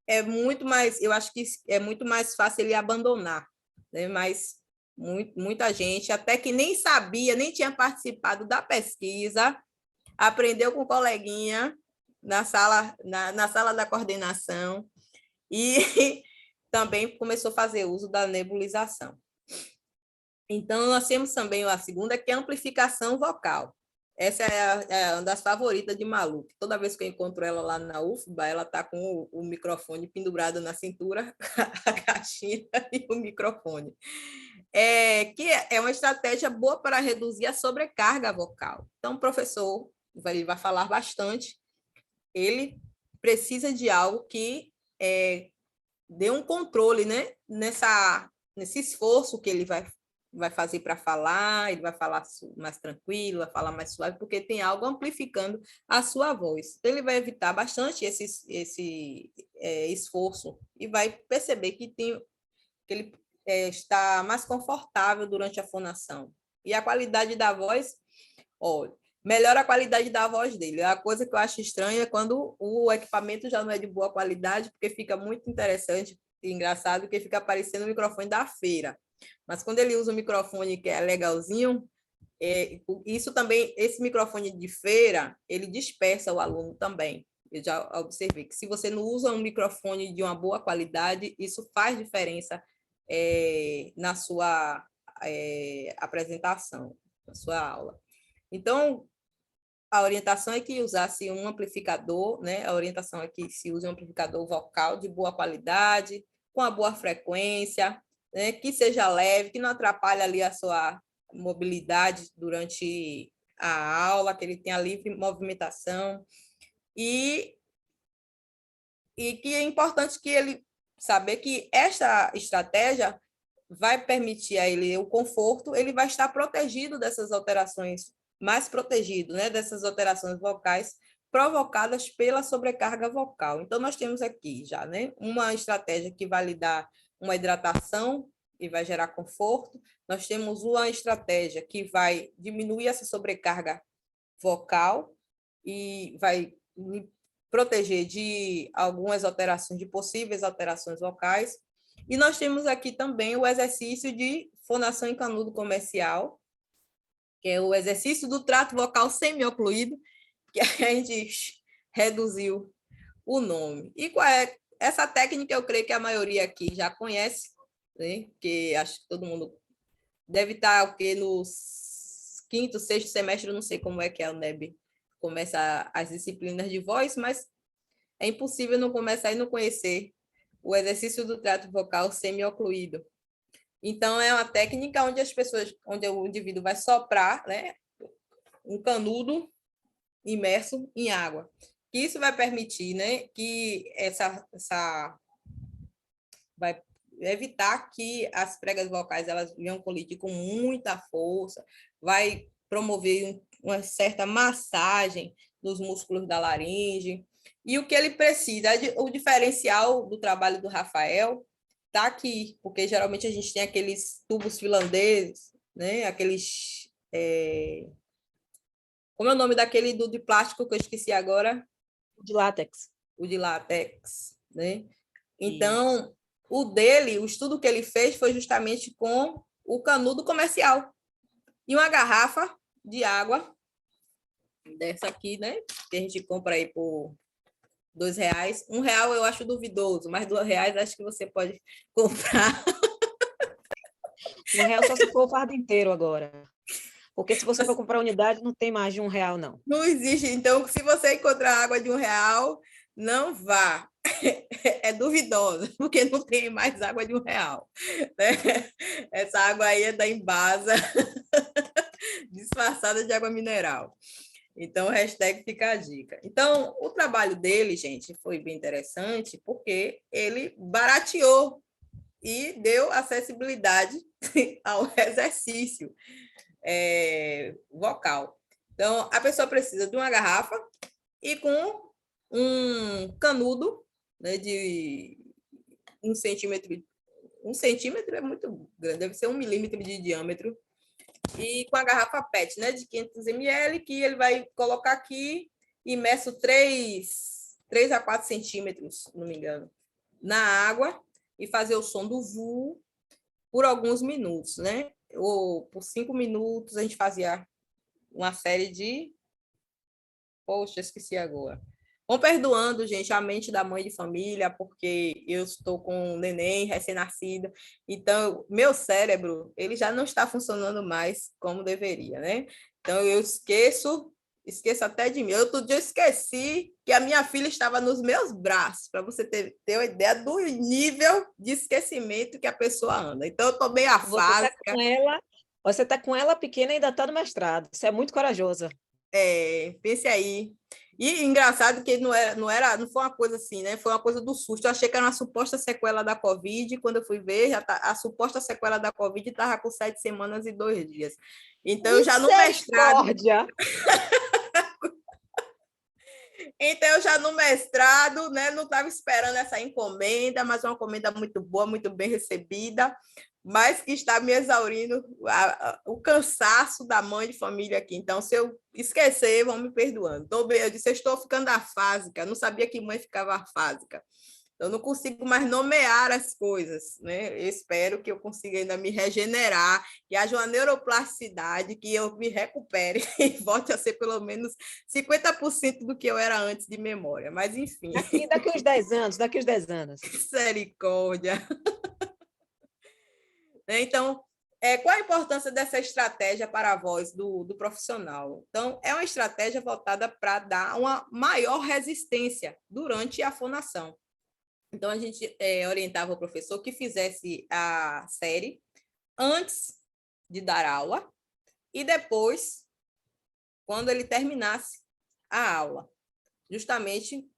é muito mais, eu acho que é muito mais fácil ele abandonar, né? Mas muita gente, até que nem sabia, nem tinha participado da pesquisa, aprendeu com o coleguinha na sala da coordenação e também começou a fazer uso da nebulização. Então, nós temos também a segunda, que é a amplificação vocal. Essa é uma das favoritas de Malu. Toda vez que eu encontro ela lá na UFBA, ela está com o microfone pendurado na cintura, a caixinha e o microfone. Que é uma estratégia boa para reduzir a sobrecarga vocal. Então, o professor ele vai falar bastante, ele precisa de algo que dê um controle, né, nesse esforço que ele vai fazer para falar, ele vai falar mais tranquilo, vai falar mais suave, porque tem algo amplificando a sua voz. Então, ele vai evitar bastante esse esforço e vai perceber que ele está mais confortável durante a fonação. E a qualidade da voz, olha, melhora a qualidade da voz dele. A coisa que eu acho estranha é quando o equipamento já não é de boa qualidade, porque fica muito interessante e engraçado, porque fica aparecendo o microfone da feira. Mas quando ele usa um microfone que é legalzinho, isso também, esse microfone de feira, ele dispersa o aluno também. Eu já observei que se você não usa um microfone de uma boa qualidade, isso faz diferença na sua apresentação, na sua aula. Então, a orientação é que usasse um amplificador, né? A orientação é que se use um amplificador vocal de boa qualidade, com a boa frequência, né? Que seja leve, que não atrapalhe ali a sua mobilidade durante a aula, que ele tenha livre movimentação e que é importante que ele saber que esta estratégia vai permitir a ele o conforto, ele vai estar protegido dessas alterações, mais protegido, né, dessas alterações vocais, provocadas pela sobrecarga vocal. Então, nós temos aqui já, né, uma estratégia que vai lhe dar uma hidratação e vai gerar conforto. Nós temos uma estratégia que vai diminuir essa sobrecarga vocal e vai lhe proteger de algumas alterações, de possíveis alterações vocais. E nós temos aqui também o exercício de fonação em canudo comercial, que é o exercício do trato vocal semiocluído, que a gente reduziu o nome. E qual é essa técnica? Eu creio que a maioria aqui já conhece, né? Que acho que todo mundo deve estar o quê? No quinto, sexto semestre, eu não sei como é que a UNEB começa as disciplinas de voz, mas é impossível não começar e não conhecer o exercício do trato vocal semiocluído. Então, é uma técnica onde o indivíduo vai soprar, né, um canudo imerso em água. Isso vai permitir, né, que vai evitar que as pregas vocais elas venham colidir com muita força, vai promover uma certa massagem dos músculos da laringe. E o que ele precisa, o diferencial do trabalho do Rafael está aqui, porque geralmente a gente tem aqueles tubos finlandeses, né? Aqueles... Como é o nome daquele de plástico que eu esqueci agora? De látex. O de látex, né? Então, o estudo que ele fez foi justamente com o canudo comercial. E uma garrafa de água, dessa aqui, né? Que a gente compra aí por R$ 2. R$ 1 eu acho duvidoso, mas R$ 2 acho que você pode comprar. R$ 1 só se for o fardo inteiro agora. Porque se você for comprar unidade, não tem mais de R$ 1, não. Não existe. Então, se você encontrar água de R$ 1, não vá. É duvidosa, porque não tem mais água de R$ 1. Né? Essa água aí é da Embasa, disfarçada de água mineral. Então, hashtag fica a dica. Então, o trabalho dele, gente, foi bem interessante, porque ele barateou e deu acessibilidade ao exercício vocal. Então, a pessoa precisa de uma garrafa e com um canudo, né, de 1 centímetro. 1 centímetro é muito grande, deve ser 1 milímetro de diâmetro. E com a garrafa PET, né, de 500 ml, que ele vai colocar aqui, imerso 3 a 4 centímetros, se não me engano, na água, e fazer o som do VU por alguns minutos, né? Ou por 5 minutos, a gente fazia uma série de... Poxa, esqueci agora. Vão perdoando, gente, a mente da mãe de família, porque eu estou com um neném recém-nascido, então meu cérebro ele já não está funcionando mais como deveria, né? Então eu esqueço até de mim. Outro dia eu esqueci que a minha filha estava nos meus braços, para você ter uma ideia do nível de esquecimento que a pessoa anda. Então eu estou bem afásica. Você está com ela pequena e ainda está no mestrado. Você é muito corajosa. Pense aí. E engraçado que não foi uma coisa assim, né? Foi uma coisa do susto. Eu achei que era uma suposta sequela da Covid. Quando eu fui ver, a suposta sequela da Covid estava com 7 semanas e 2 dias. Então, eu já no mestrado. Então, eu já no mestrado, né? Não estava esperando essa encomenda, mas uma encomenda muito boa, muito bem recebida, mas que está me exaurindo o cansaço da mãe de família aqui. Então, se eu esquecer, vão me perdoando. Eu disse, eu estou ficando afásica, não sabia que mãe ficava afásica. Eu não consigo mais nomear as coisas, né? Eu espero que eu consiga ainda me regenerar, que haja uma neuroplasticidade, que eu me recupere e volte a ser pelo menos 50% do que eu era antes de memória. Mas, enfim. Daqui uns 10 anos, daqui uns 10 anos. Misericórdia. Então, qual a importância dessa estratégia para a voz do profissional? Então, é uma estratégia voltada para dar uma maior resistência durante a fonação. Então, a gente orientava o professor que fizesse a série antes de dar aula e depois, quando ele terminasse a aula. Justamente,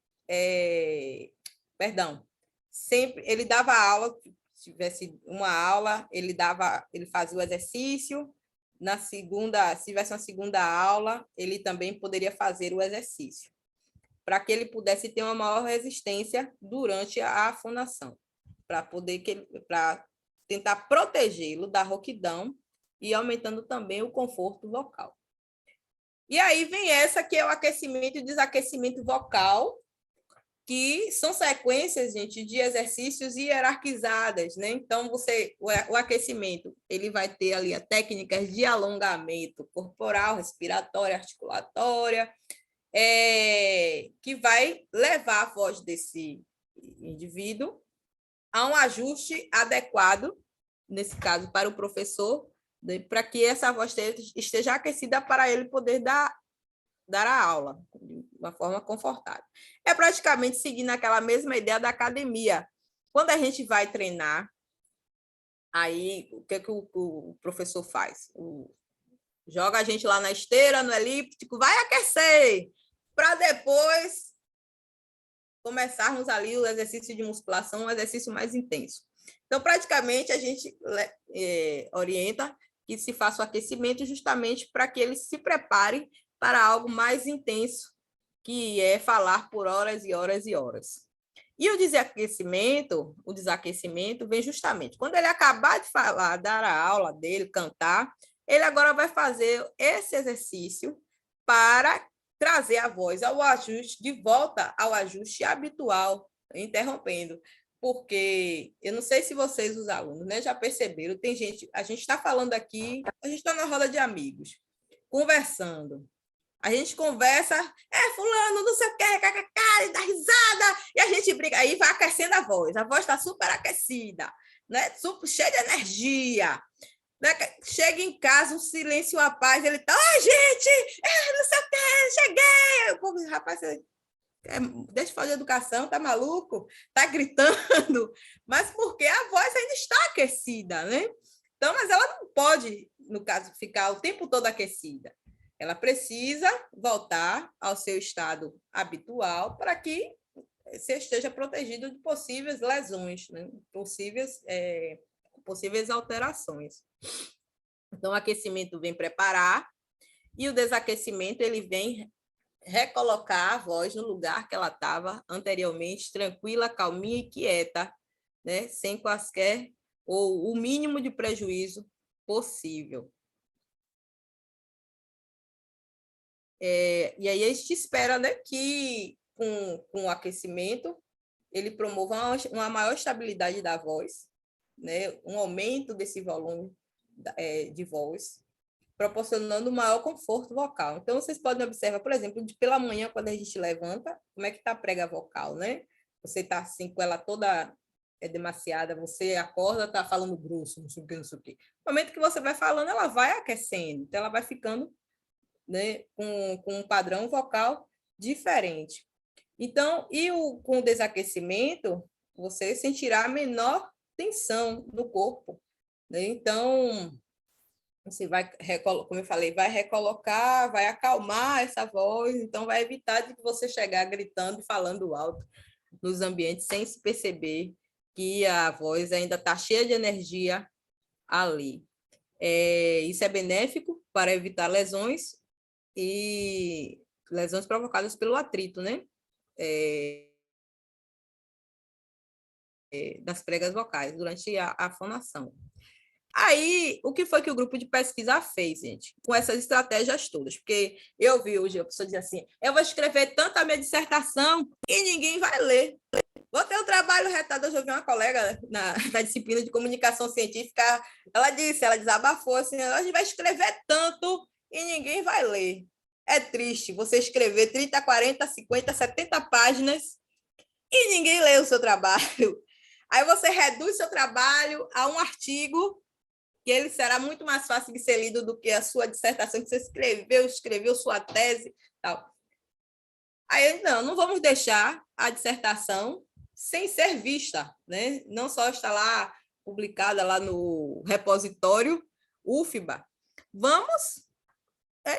sempre ele dava aula, se tivesse uma aula, ele fazia o exercício, se tivesse uma segunda aula, ele também poderia fazer o exercício. para que ele pudesse ter uma maior resistência durante a fonação, para tentar protegê-lo da rouquidão e aumentando também o conforto vocal. E aí vem essa que é o aquecimento e desaquecimento vocal, que são sequências, gente, de exercícios hierarquizadas, né? Então, o aquecimento, ele vai ter ali as técnicas de alongamento corporal, respiratória, articulatória, que vai levar a voz desse indivíduo a um ajuste adequado, nesse caso, para o professor, né, para que essa voz esteja aquecida para ele poder dar a aula de uma forma confortável. É praticamente seguindo aquela mesma ideia da academia. Quando a gente vai treinar, aí o que o professor faz? Joga a gente lá na esteira, no elíptico, vai aquecer, para depois começarmos ali o exercício de musculação, um exercício mais intenso. Então, praticamente, a gente orienta que se faça o aquecimento justamente para que ele se prepare para algo mais intenso, que é falar por horas e horas e horas. E o desaquecimento vem justamente quando ele acabar de falar, dar a aula dele, cantar, ele agora vai fazer esse exercício para trazer a voz ao ajuste, de volta ao ajuste habitual, interrompendo. Porque eu não sei se vocês, os alunos, né, já perceberam, tem gente, a gente está falando aqui, a gente está na roda de amigos, conversando. A gente conversa, fulano, não sei o quê, dá risada, e a gente briga, aí vai aquecendo a voz está super aquecida, né? Super, cheia de energia. Né? Chega em casa, um silêncio, a paz, ele tá, gente, não sei o quê, cheguei. O rapaz, deixa eu fazer educação, tá maluco? Tá gritando, mas porque a voz ainda está aquecida, né? Então, mas ela não pode, no caso, ficar o tempo todo aquecida. Ela precisa voltar ao seu estado habitual para que você esteja protegido de possíveis lesões, né? Possíveis alterações. Então, o aquecimento vem preparar e o desaquecimento ele vem recolocar a voz no lugar que ela estava anteriormente, tranquila, calminha e quieta, né? Sem quaisquer ou o mínimo de prejuízo possível. E aí a gente espera, né, que com o aquecimento ele promova uma maior estabilidade da voz, né, um aumento desse volume de voz, proporcionando maior conforto vocal. Então, vocês podem observar, por exemplo, pela manhã, quando a gente levanta, como é que está a prega vocal, né? Você está assim, com ela toda demasiada, você acorda, está falando grosso, não sei o que, não sei o que. No momento que você vai falando, ela vai aquecendo, então ela vai ficando, né, com um padrão vocal diferente. Então, com o desaquecimento, você sentirá menor tensão no corpo, né? Então, você vai, como eu falei, vai recolocar, vai acalmar essa voz, então vai evitar de você chegar gritando e falando alto nos ambientes sem se perceber que a voz ainda está cheia de energia ali. Isso é benéfico para evitar lesões e lesões provocadas pelo atrito, né? Das pregas vocais durante a fonação. Aí, o que foi que o grupo de pesquisa fez, gente, com essas estratégias todas? Porque eu vi hoje a pessoa dizer assim, eu vou escrever tanto a minha dissertação e ninguém vai ler. Vou ter um trabalho retado. Eu ouvi uma colega na disciplina de comunicação científica, ela desabafou assim, a gente vai escrever tanto e ninguém vai ler. É triste você escrever 30, 40, 50, 70 páginas e ninguém lê o seu trabalho. Aí você reduz seu trabalho a um artigo que ele será muito mais fácil de ser lido do que a sua dissertação que você escreveu sua tese, tal. Aí, não vamos deixar a dissertação sem ser vista, né? Não só está lá publicada lá no repositório UFBA. Vamos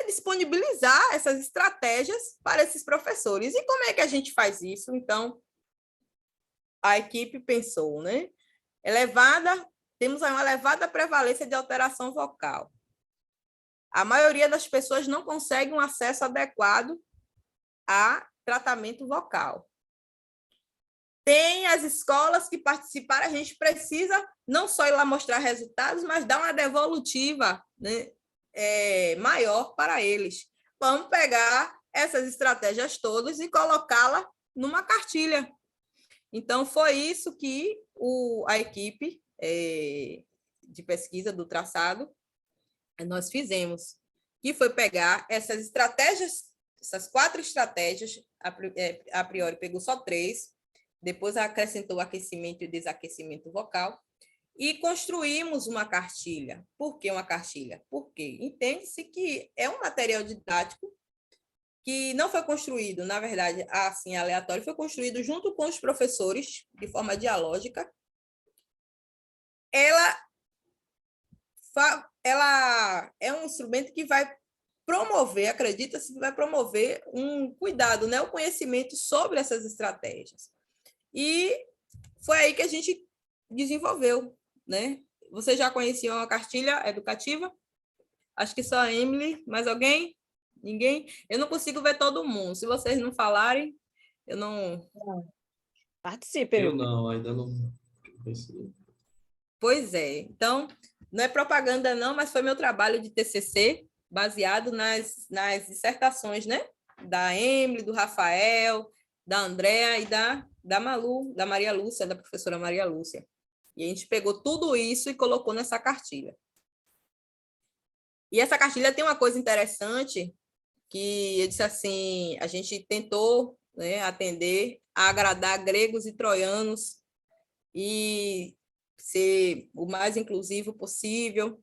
disponibilizar essas estratégias para esses professores. E como é que a gente faz isso? Então, a equipe pensou, né? Temos uma elevada prevalência de alteração vocal. A maioria das pessoas não consegue um acesso adequado a tratamento vocal. Tem as escolas que participaram, a gente precisa não só ir lá mostrar resultados, mas dar uma devolutiva, né, maior para eles. Vamos pegar essas estratégias todas e colocá-la numa cartilha. Então, foi isso que a equipe de pesquisa do traçado nós fizemos, que foi pegar essas estratégias, essas 4 estratégias, a priori pegou só 3, depois acrescentou aquecimento e desaquecimento vocal, e construímos uma cartilha. Por que uma cartilha? Porque entende-se que é um material didático que não foi construído, na verdade, assim, aleatório, foi construído junto com os professores, de forma dialógica. Ela é um instrumento que vai promover, acredita-se que vai promover um cuidado, né, o conhecimento sobre essas estratégias. E foi aí que a gente desenvolveu, né? Você já conhecia uma cartilha educativa? Acho que só a Emily, mais alguém? Ninguém? Eu não consigo ver todo mundo. Se vocês não falarem, eu não... Participe. Eu não, ainda não. Pois é. Então, não é propaganda não, mas foi meu trabalho de TCC, baseado nas dissertações, né? Da Emily, do Rafael, da Andréa e da Malu, da Maria Lúcia, da professora Maria Lúcia. E a gente pegou tudo isso e colocou nessa cartilha. E essa cartilha tem uma coisa interessante, que eu disse assim, a gente tentou, né, atender a agradar gregos e troianos e ser o mais inclusivo possível,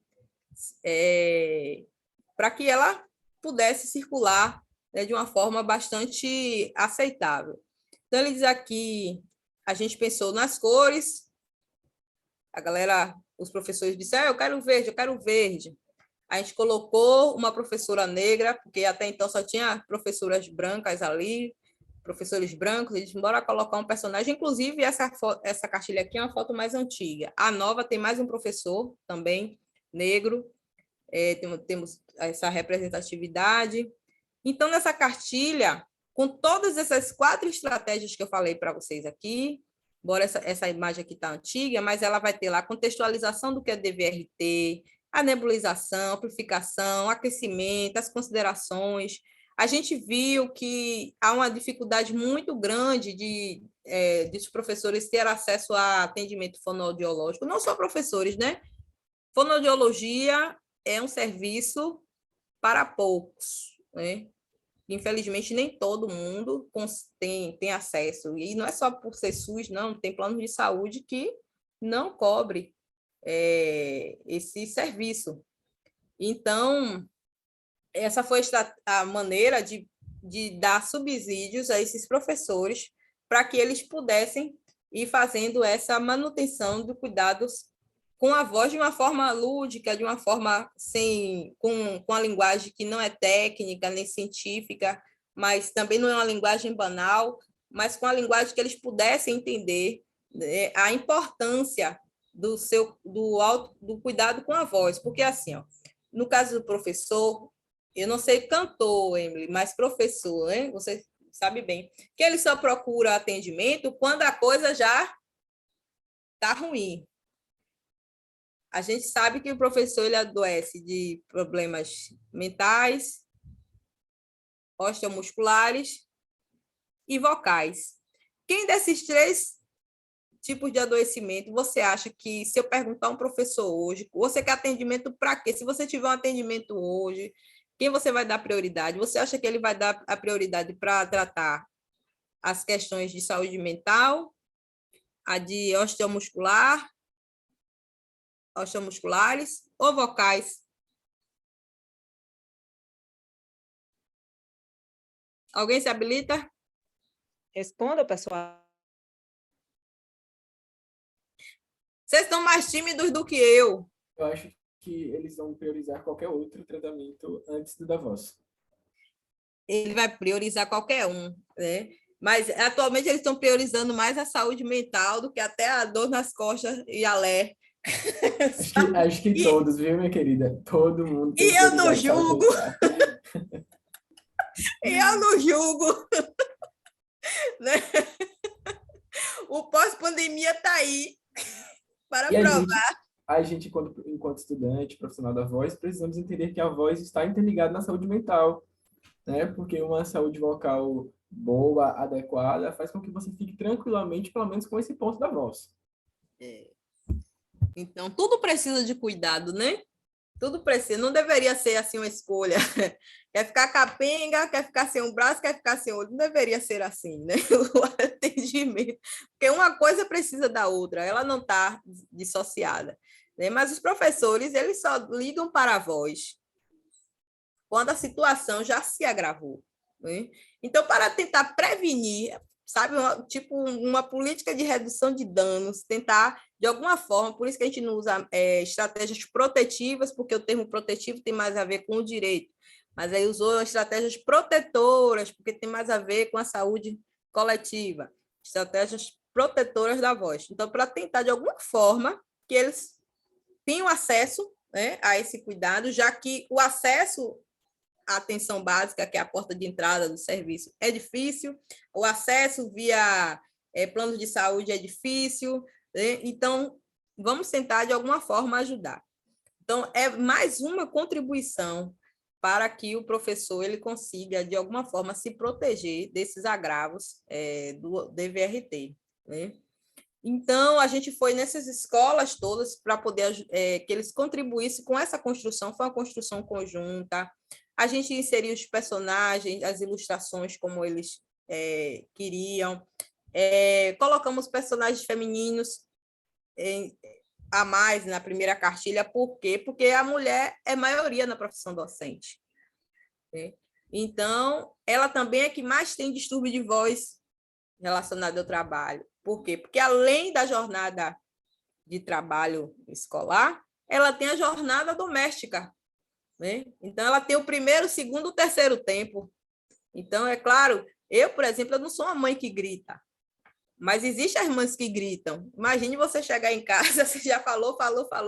para que ela pudesse circular, né, de uma forma bastante aceitável. Então, ele diz aqui, a gente pensou nas cores, a galera, os professores disseram, eu quero verde, eu quero verde. A gente colocou uma professora negra, porque até então só tinha professoras brancas ali, professores brancos, eles bora colocar um personagem, inclusive essa cartilha aqui é uma foto mais antiga. A nova tem mais um professor também, negro, temos essa representatividade. Então, nessa cartilha, com todas essas 4 estratégias que eu falei para vocês aqui, embora essa imagem aqui está antiga, mas ela vai ter lá a contextualização do que é DVRT, a nebulização, amplificação, aquecimento, as considerações. A gente viu que há uma dificuldade muito grande dos professores ter acesso a atendimento fonoaudiológico, não só professores, né? Fonoaudiologia é um serviço para poucos, né? Infelizmente, nem todo mundo tem acesso. E não é só por ser SUS, não. Tem plano de saúde que não cobre esse serviço. Então, essa foi a maneira de dar subsídios a esses professores para que eles pudessem ir fazendo essa manutenção de cuidados com a voz de uma forma lúdica, de uma forma com a linguagem que não é técnica nem científica, mas também não é uma linguagem banal, mas com a linguagem que eles pudessem entender, né, a importância do cuidado com a voz. Porque, assim, ó, no caso do professor, eu não sei cantor, Emily, mas professor, né? Você sabe bem, que ele só procura atendimento quando a coisa já está ruim. A gente sabe que o professor ele adoece de problemas mentais, osteomusculares e vocais. Quem desses 3 tipos de adoecimento você acha que, se eu perguntar a um professor hoje, você quer atendimento para quê? Se você tiver um atendimento hoje, quem você vai dar prioridade? Você acha que ele vai dar a prioridade para tratar as questões de saúde mental, a de osteomusculares ou vocais? Alguém se habilita? Responda, pessoal. Vocês estão mais tímidos do que eu. Eu acho que eles vão priorizar qualquer outro tratamento antes do da voz. Ele vai priorizar qualquer um, né? Mas atualmente eles estão priorizando mais a saúde mental do que até a dor nas costas e a lé. Acho que todos, viu, minha querida? Todo mundo. E eu não julgo. E eu não julgo. né? O pós-pandemia está aí para E provar. a gente, enquanto estudante, profissional da voz, precisamos entender que a voz está interligada na saúde mental, né? Porque uma saúde vocal boa, adequada, faz com que você fique tranquilamente, pelo menos com esse ponto da voz. Então, tudo precisa de cuidado, né? Tudo precisa. Não deveria ser assim uma escolha. Quer ficar capenga, quer ficar sem um braço, quer ficar sem outro. Não deveria ser assim, né? O atendimento. Porque uma coisa precisa da outra. Ela não está dissociada, né? Mas os professores, eles só ligam para a voz quando a situação já se agravou, né? Então, para tentar prevenir, sabe, tipo uma política de redução de danos, tentar, de alguma forma, por isso que a gente não usa estratégias protetivas, porque o termo protetivo tem mais a ver com o direito, mas aí usou estratégias protetoras, porque tem mais a ver com a saúde coletiva, estratégias protetoras da voz. Então, para tentar, de alguma forma, que eles tenham acesso, né, a esse cuidado, já que o acesso a atenção básica, que é a porta de entrada do serviço, é difícil, o acesso via plano de saúde é difícil, né? Então, vamos tentar, de alguma forma, ajudar. Então, é mais uma contribuição para que o professor ele consiga, de alguma forma, se proteger desses agravos do DVRT, né? Então, a gente foi nessas escolas todas para poder que eles contribuíssem com essa construção, foi uma construção conjunta. A gente inseriu os personagens, as ilustrações como eles queriam. Colocamos personagens femininos a mais na primeira cartilha. Por quê? Porque a mulher é maioria na profissão docente, né? Então, ela também é que mais tem distúrbio de voz relacionado ao trabalho. Por quê? Porque além da jornada de trabalho escolar, ela tem a jornada doméstica, né? Então, ela tem o primeiro, o segundo, o terceiro tempo. Então, é claro, eu, por exemplo, eu não sou uma mãe que grita, mas existem as mães que gritam. Imagine você chegar em casa, você já falou,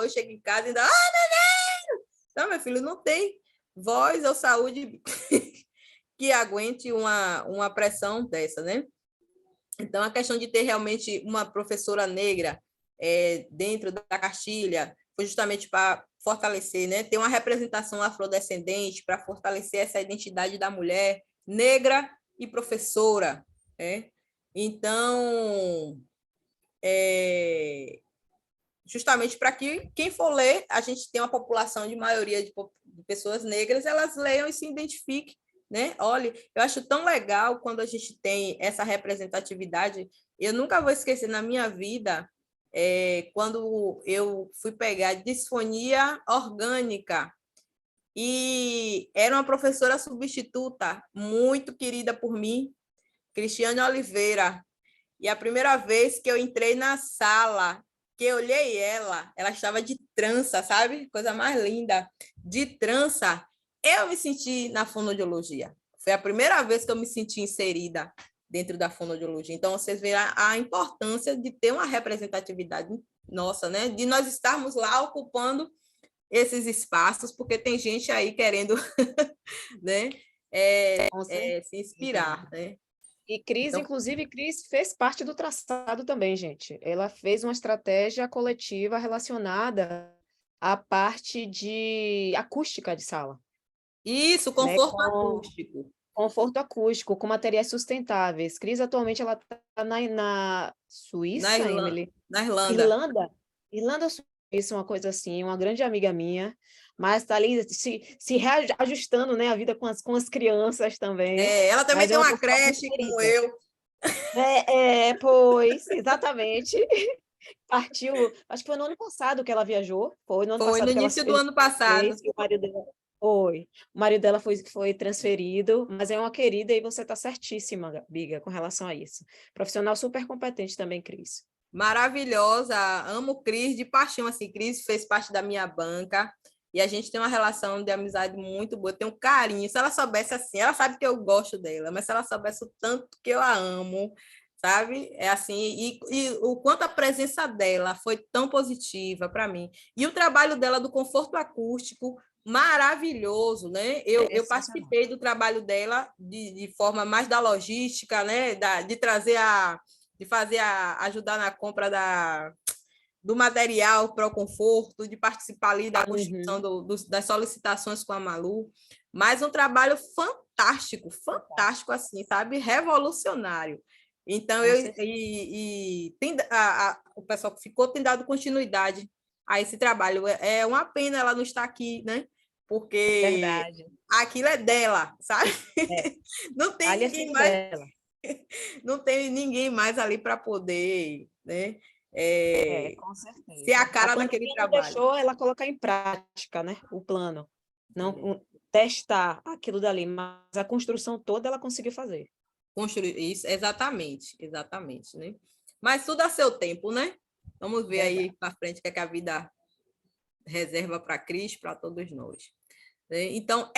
chega em casa e ainda... Ah, neném! Não, meu filho, não tem voz ou saúde que aguente uma pressão dessa, né? Então, a questão de ter realmente uma professora negra dentro da cartilha foi justamente para fortalecer, né? Ter uma representação afrodescendente para fortalecer essa identidade da mulher negra e professora, né? Então, justamente para que quem for ler, a gente tem uma população de maioria de pessoas negras, elas leiam e se identifiquem, né? Olha, eu acho tão legal quando a gente tem essa representatividade. Eu nunca vou esquecer na minha vida quando eu fui pegar disfonia orgânica e era uma professora substituta muito querida por mim, Cristiane Oliveira. E a primeira vez que eu entrei na sala, que eu olhei ela estava de trança, sabe? Coisa mais linda, de trança. Eu me senti na fonoaudiologia. Foi a primeira vez que eu me senti inserida dentro da fonoaudiologia. Então, vocês veem a importância de ter uma representatividade nossa, né? De nós estarmos lá ocupando esses espaços, porque tem gente aí querendo né? Se inspirar, né? E Cris, então, inclusive, Cris fez parte do traçado também, gente. Ela fez uma estratégia coletiva relacionada à parte de acústica de sala. Isso, conforto acústico. Conforto acústico, com materiais sustentáveis. Cris, atualmente, ela está na Suíça, Emily? Na Irlanda. Irlanda, Suíça, uma coisa assim, uma grande amiga minha, mas está ali se reajustando, né, a vida com as crianças também. Ela também tem uma creche como eu. Pois, exatamente. Partiu, acho que foi no ano passado que ela viajou. Foi no início do ano passado. O marido dela foi transferido, mas é uma querida e você está certíssima, Biga, com relação a isso. Profissional super competente também, Cris. Maravilhosa, amo Cris de paixão, assim, Cris fez parte da minha banca e a gente tem uma relação de amizade muito boa, tem um carinho, se ela soubesse assim, ela sabe que eu gosto dela, mas se ela soubesse o tanto que eu a amo, sabe? É assim, e o quanto a presença dela foi tão positiva para mim, e o trabalho dela do conforto acústico maravilhoso, né? Eu participei do trabalho dela de forma mais da logística, né? De trazer ajudar na compra do material para o conforto, de participar ali da construção das solicitações com a Malu, mas um trabalho fantástico, assim, sabe? Revolucionário. Então, o pessoal que ficou tem dado continuidade a esse trabalho. É uma pena ela não estar aqui, né? Porque aquilo é dela, sabe? Não tem ninguém mais. Dela. Não tem ninguém mais ali para poder, né? Com certeza. Ser a cara daquele trabalho. Deixou ela colocar em prática, né? O plano. Não testar aquilo dali, mas a construção toda ela conseguiu fazer. Construir isso, exatamente, né? Mas tudo a seu tempo, né? Vamos ver aí para frente o que a vida reserva para a Cris, para todos nós. Então,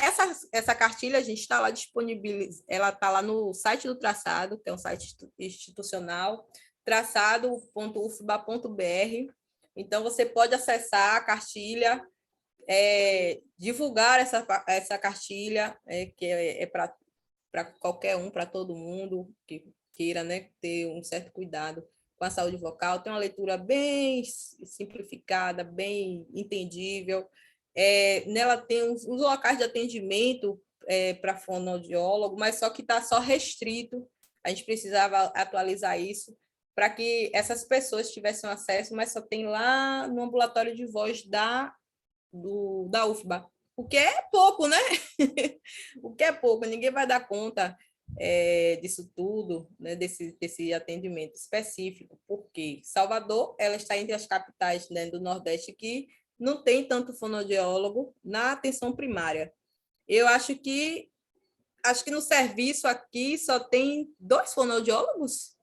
essa cartilha a gente está lá disponibilizada, ela está lá no site do Traçado, que é um site institucional, traçado.ufba.br. Então, você pode acessar a cartilha, divulgar essa cartilha, que é para qualquer um, para todo mundo que queira, né, ter um certo cuidado com a saúde vocal. Tem uma leitura bem simplificada, bem entendível. Nela tem os locais de atendimento para fonoaudiólogo, mas só que está só restrito. A gente precisava atualizar isso para que essas pessoas tivessem acesso, mas só tem lá no ambulatório de voz da UFBA. O que é pouco, né? O que é pouco, ninguém vai dar conta disso tudo, né? desse atendimento específico, porque Salvador ela está entre as capitais, né, do Nordeste que não tem tanto fonoaudiólogo na atenção primária. Eu acho que no serviço aqui só tem 2 fonoaudiólogos,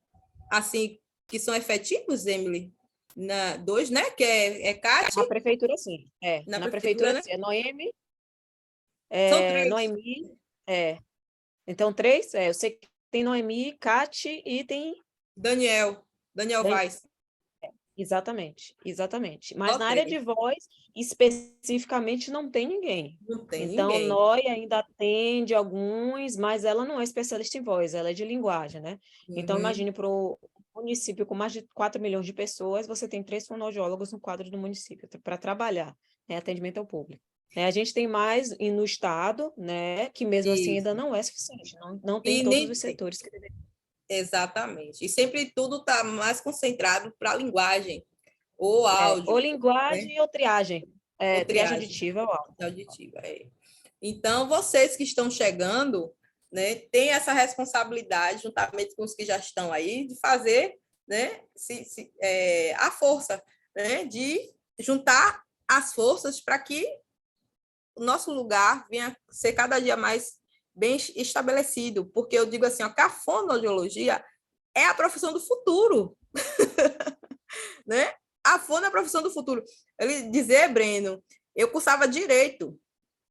assim, que são efetivos, Emily? 2, né? Que é Cátia. Na prefeitura, sim. Na prefeitura, né? É Noemi. Noemi. Então, 3. Eu sei que tem Noemi, Cátia e tem... Daniel Vaz. Exatamente. Mas na área de voz, especificamente, não tem ninguém. Não tem então, ninguém. Noi ainda atende alguns, mas ela não é especialista em voz, ela é de linguagem, né? Então, imagine para o município com mais de 4 milhões de pessoas, você tem 3 fonoaudiólogos no quadro do município para trabalhar, né? Atendimento ao público. A gente tem mais no estado, né? Que mesmo assim ainda não é suficiente, não tem todos os setores que deveriam. Exatamente. E sempre tudo está mais concentrado para a linguagem, ou áudio. Ou linguagem, né? Ou triagem. Triagem auditiva ou áudio. Auditiva, Então, vocês que estão chegando, né, têm essa responsabilidade, juntamente com os que já estão aí, de fazer, né, a força, né, de juntar as forças para que o nosso lugar venha ser cada dia mais bem estabelecido, porque eu digo assim, que a fonoaudiologia é a profissão do futuro, né? A fono é a profissão do futuro. Ele dizia, Breno, eu cursava direito,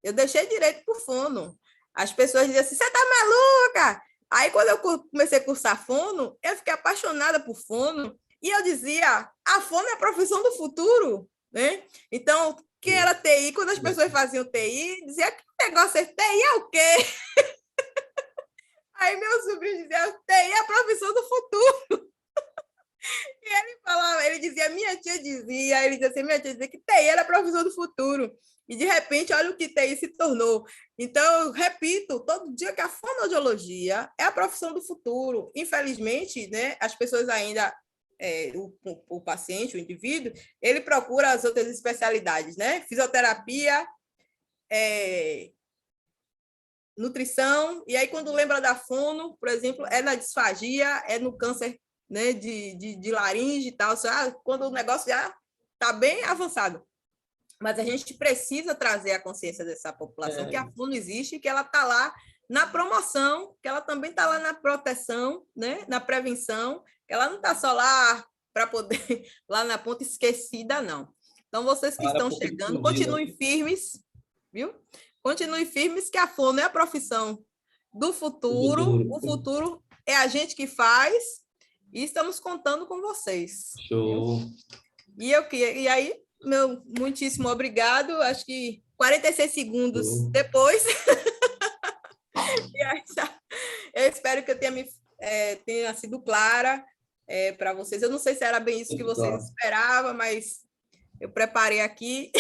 eu deixei direito por fono. As pessoas diziam assim, você tá maluca? Aí, quando eu comecei a cursar fono, eu fiquei apaixonada por fono, e eu dizia, a fono é a profissão do futuro, né? Então, quem era TI, quando as pessoas faziam TI, dizia que negócio é TI é o quê? Aí meu sobrinho dizia, TI é a profissão do futuro. E ele falava, minha tia dizia que TI era a profissão do futuro. E de repente, olha o que TI se tornou. Então, eu repito, todo dia que a fonoaudiologia é a profissão do futuro. Infelizmente, né, as pessoas ainda, o paciente, o indivíduo, ele procura as outras especialidades, né? Fisioterapia, nutrição, e aí quando lembra da fono, por exemplo, é na disfagia, é no câncer, né, de laringe e tal, quando o negócio já está bem avançado. Mas a gente precisa trazer a consciência dessa população que a fono existe, que ela está lá na promoção, que ela também está lá na proteção, né, na prevenção, que ela não está só lá para poder, lá na ponta esquecida, não. Então, vocês que estão chegando, continuem firmes, viu? Continuem firmes, que a fono é a profissão do futuro. O futuro é a gente que faz e estamos contando com vocês. Show! E aí, meu muitíssimo obrigado. Acho que 46 segundos depois. Eu espero que eu tenha sido clara para vocês. Eu não sei se era bem isso que vocês esperavam, mas eu preparei aqui.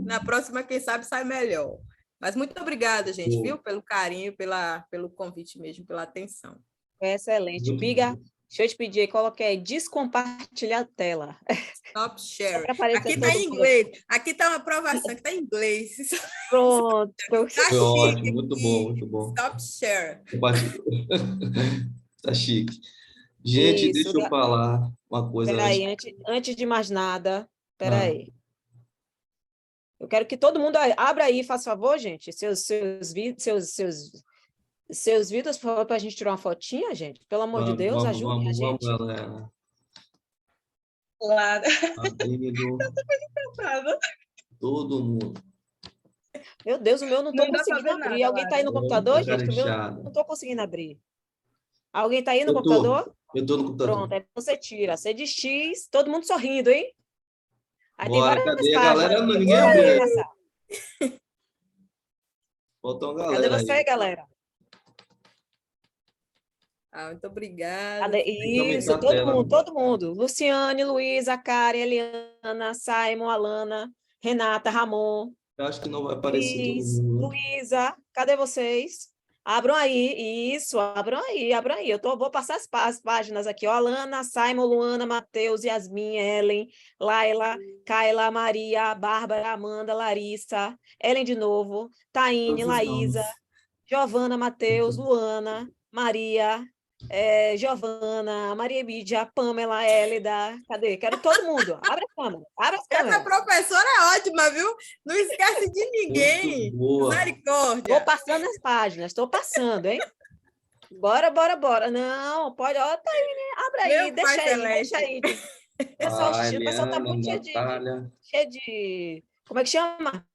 Na próxima, quem sabe, sai melhor. Mas muito obrigada, gente, viu? Pelo carinho, pelo convite mesmo, pela atenção. Excelente. Biga, deixa eu te pedir aí, coloque aí, descompartilhar a tela. Stop share. Aqui está em inglês. Aqui está uma aprovação que está em inglês. Pronto. Tá Foi ótimo, chique muito aqui. bom, muito bom. Stop share. Tá chique. Gente, Isso, deixa eu falar uma coisa. Peraí, antes de mais nada, peraí. Eu quero que todo mundo abra aí, faz favor, gente, seus vídeos, por favor, para a gente tirar uma fotinha, gente. Pelo amor de Deus, ajudem a gente. Vamos, galera. Claro. Abrindo. Todo mundo. Meu Deus, o meu não estou conseguindo abrir. Nada, Alguém está aí no computador, gente? O meu não estou conseguindo abrir. Alguém está aí no computador? Eu estou no computador. Pronto, aí você tira. C de X, todo mundo sorrindo, hein? Aí Bora, tem várias cadê a páginas. galera? Ninguém abriu. Faltou uma galera. Cadê você, aí. galera? Muito obrigada. Isso, todo mundo. Luciane, Luísa, Karen, Eliana, Simon, Alana, Renata, Ramon. Eu acho que não vai aparecer todo mundo. Luísa, cadê vocês? Abram aí, isso, abram aí. Vou passar as páginas aqui, ó. Alana, Simon, Luana, Matheus, Yasmin, Ellen, Laila, Kaila, Maria, Bárbara, Amanda, Larissa, Ellen de novo, Taine, Laísa, Giovana, Matheus, Luana, Maria, Giovana, Maria Emídia, Pamela, Hélida, cadê? Quero todo mundo. Abre a câmera, abre as câmeras. Essa professora é ótima, viu? Não esquece de ninguém. Misericórdia. Vou passando as páginas, estou passando, hein? Bora. Não, pode, ó, tá aí, né? Abre aí, deixa aí. Pessoal, o pessoal tá muito cheio de... Como é que chama?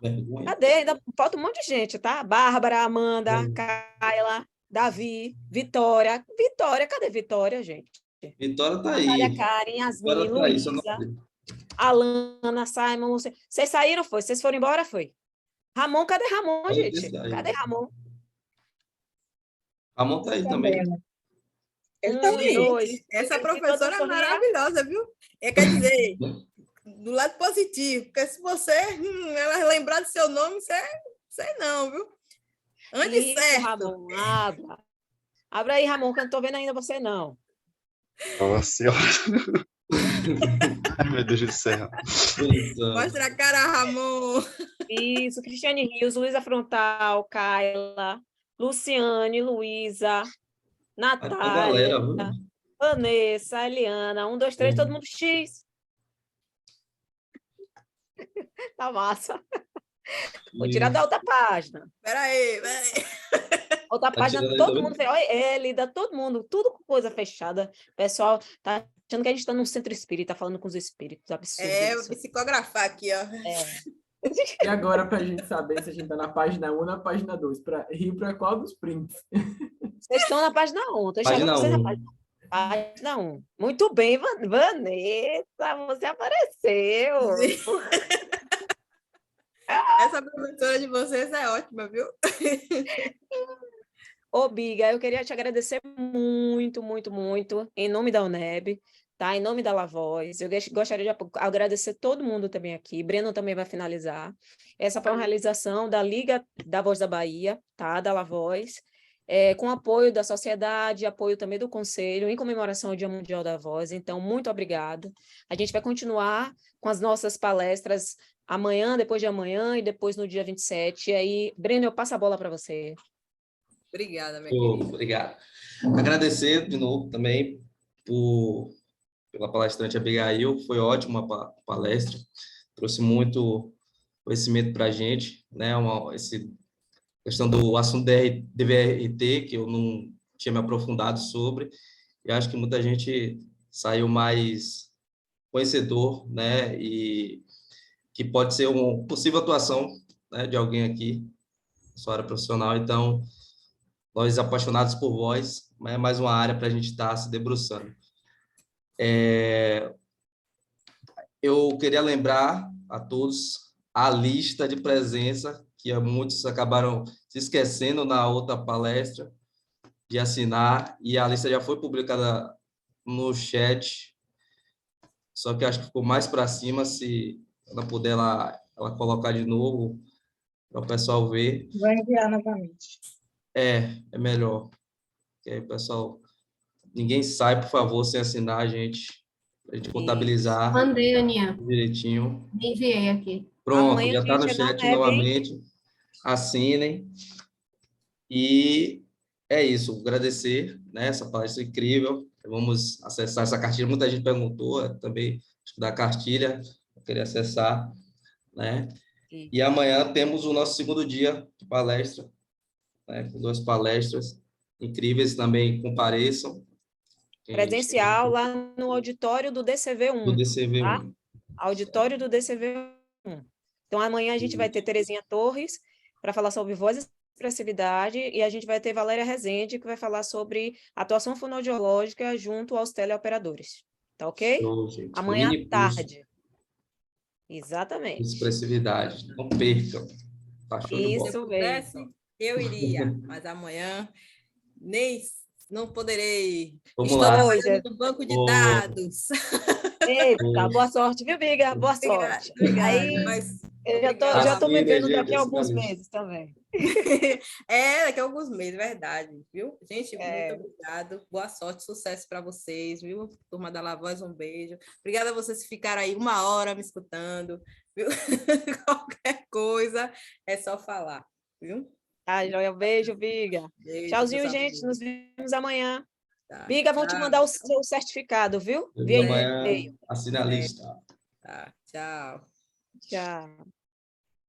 Vergonha. Cadê? Ainda falta um monte de gente, tá? Bárbara, Amanda, Kaila, Davi, Vitória. Vitória, cadê Vitória, gente? Vitória tá aí. Natália, Karen, Yasmin, Luísa, Alana, Simon. Vocês saíram, foi? Vocês foram embora, foi? Ramon, cadê Ramon, gente? Cadê Ramon? Ramon tá aí também. Ele tá aí. Essa professora é maravilhosa, viu? Quer dizer, do lado positivo, porque se você ela lembrar do seu nome, você não, viu? Antes certo. Ramon, abra aí, Ramon, que eu não tô vendo ainda você, não. Nossa senhora. Ai, meu Deus do céu. Mostra a cara, Ramon. Isso, Cristiane Rios, Luísa Frontal, Kaila, Luciane, Luísa, Natália, Vanessa, Eliana, 1, 2, 3, todo mundo X. Tá massa. Vou tirar da outra página. Peraí. Outra página, todo mundo fez. Olha, Hélida, todo mundo, tudo com coisa fechada. O pessoal tá achando que a gente está num centro espírita, falando com os espíritos, absurdo. Vou psicografar aqui, ó. E agora, para a gente saber se a gente está na página 1 ou na página 2, para rir para qual dos prints? Vocês estão na página 1, estou chegando vocês na página 1. Muito bem, Vanessa, você apareceu. Essa professora de vocês é ótima, viu? Ô, Biga, eu queria te agradecer muito, em nome da UNEB, tá? Em nome da La Voz. Eu gostaria de agradecer todo mundo também aqui. Breno também vai finalizar. Essa foi uma realização da Liga da Voz da Bahia, tá? Da La Voz, com apoio da sociedade, apoio também do Conselho, em comemoração ao Dia Mundial da Voz. Então, muito obrigada. A gente vai continuar com as nossas palestras amanhã, depois de amanhã e depois no dia 27. E aí, Breno, eu passo a bola para você. Obrigada, minha querida. Obrigado. Agradecer de novo também pela palestrante Abigail. Foi ótima a palestra. Trouxe muito conhecimento para a gente, né? Essa questão do assunto DVRT, que eu não tinha me aprofundado sobre. E acho que muita gente saiu mais conhecedor, né? E que pode ser uma possível atuação, né, de alguém aqui, na sua área profissional. Então, nós apaixonados por voz, é mais uma área para a gente estar se debruçando. Eu queria lembrar a todos a lista de presença, que muitos acabaram se esquecendo na outra palestra, de assinar, e a lista já foi publicada no chat, só que acho que ficou mais para cima, se ela puder ela colocar de novo, para o pessoal ver. Vou enviar novamente. É melhor. Que aí, pessoal, ninguém sai, por favor, sem assinar a gente contabilizar Mandei, Aninha. direitinho. Enviei aqui. Pronto, Amanhã já a está no gente é na chat neve, hein? novamente. Assinem. E é isso, agradecer, né, essa palestra incrível. Vamos acessar essa cartilha. Muita gente perguntou também da cartilha, eu queria acessar, né? E amanhã temos o nosso segundo dia de palestra, né, com 2 palestras incríveis, também compareçam. Presencial lá no auditório do Do DCV1, tá? DCV1. Auditório do DCV1. Então, amanhã a gente vai ter Terezinha Torres para falar sobre voz e expressividade, e a gente vai ter Valéria Rezende, que vai falar sobre atuação fonoaudiológica junto aos teleoperadores. Tá ok? Show, gente. Amanhã à Mini curso tarde. de Exatamente. expressividade. Não percam. Tá show de bola. Se eu Isso pudesse, mesmo. eu iria, mas amanhã nem não poderei. Vamos Estou lá. trabalhando no banco de Ô. dados. Eita, boa sorte, viu, Biga? Boa Obrigada, sorte. obrigada, Aí, mas eu obrigada. já tô me Assinem, vendo daqui gente, a alguns assinalista. meses também. Daqui a alguns meses, verdade, viu? Gente, muito obrigado. Boa sorte, sucesso para vocês, viu? Turma da La Voz, um beijo. Obrigada a vocês que ficaram aí 1 hora me escutando, viu? Qualquer coisa é só falar, viu? Tá, joia. Beijo, Biga. Beijo, Tchauzinho, meus gente. Nos amigos. vemos amanhã. Tá, Biga, vão te tchau. mandar o seu certificado, viu? Vemos Via amanhã. e-mail. Assina a lista. Tá, tchau. Tchau.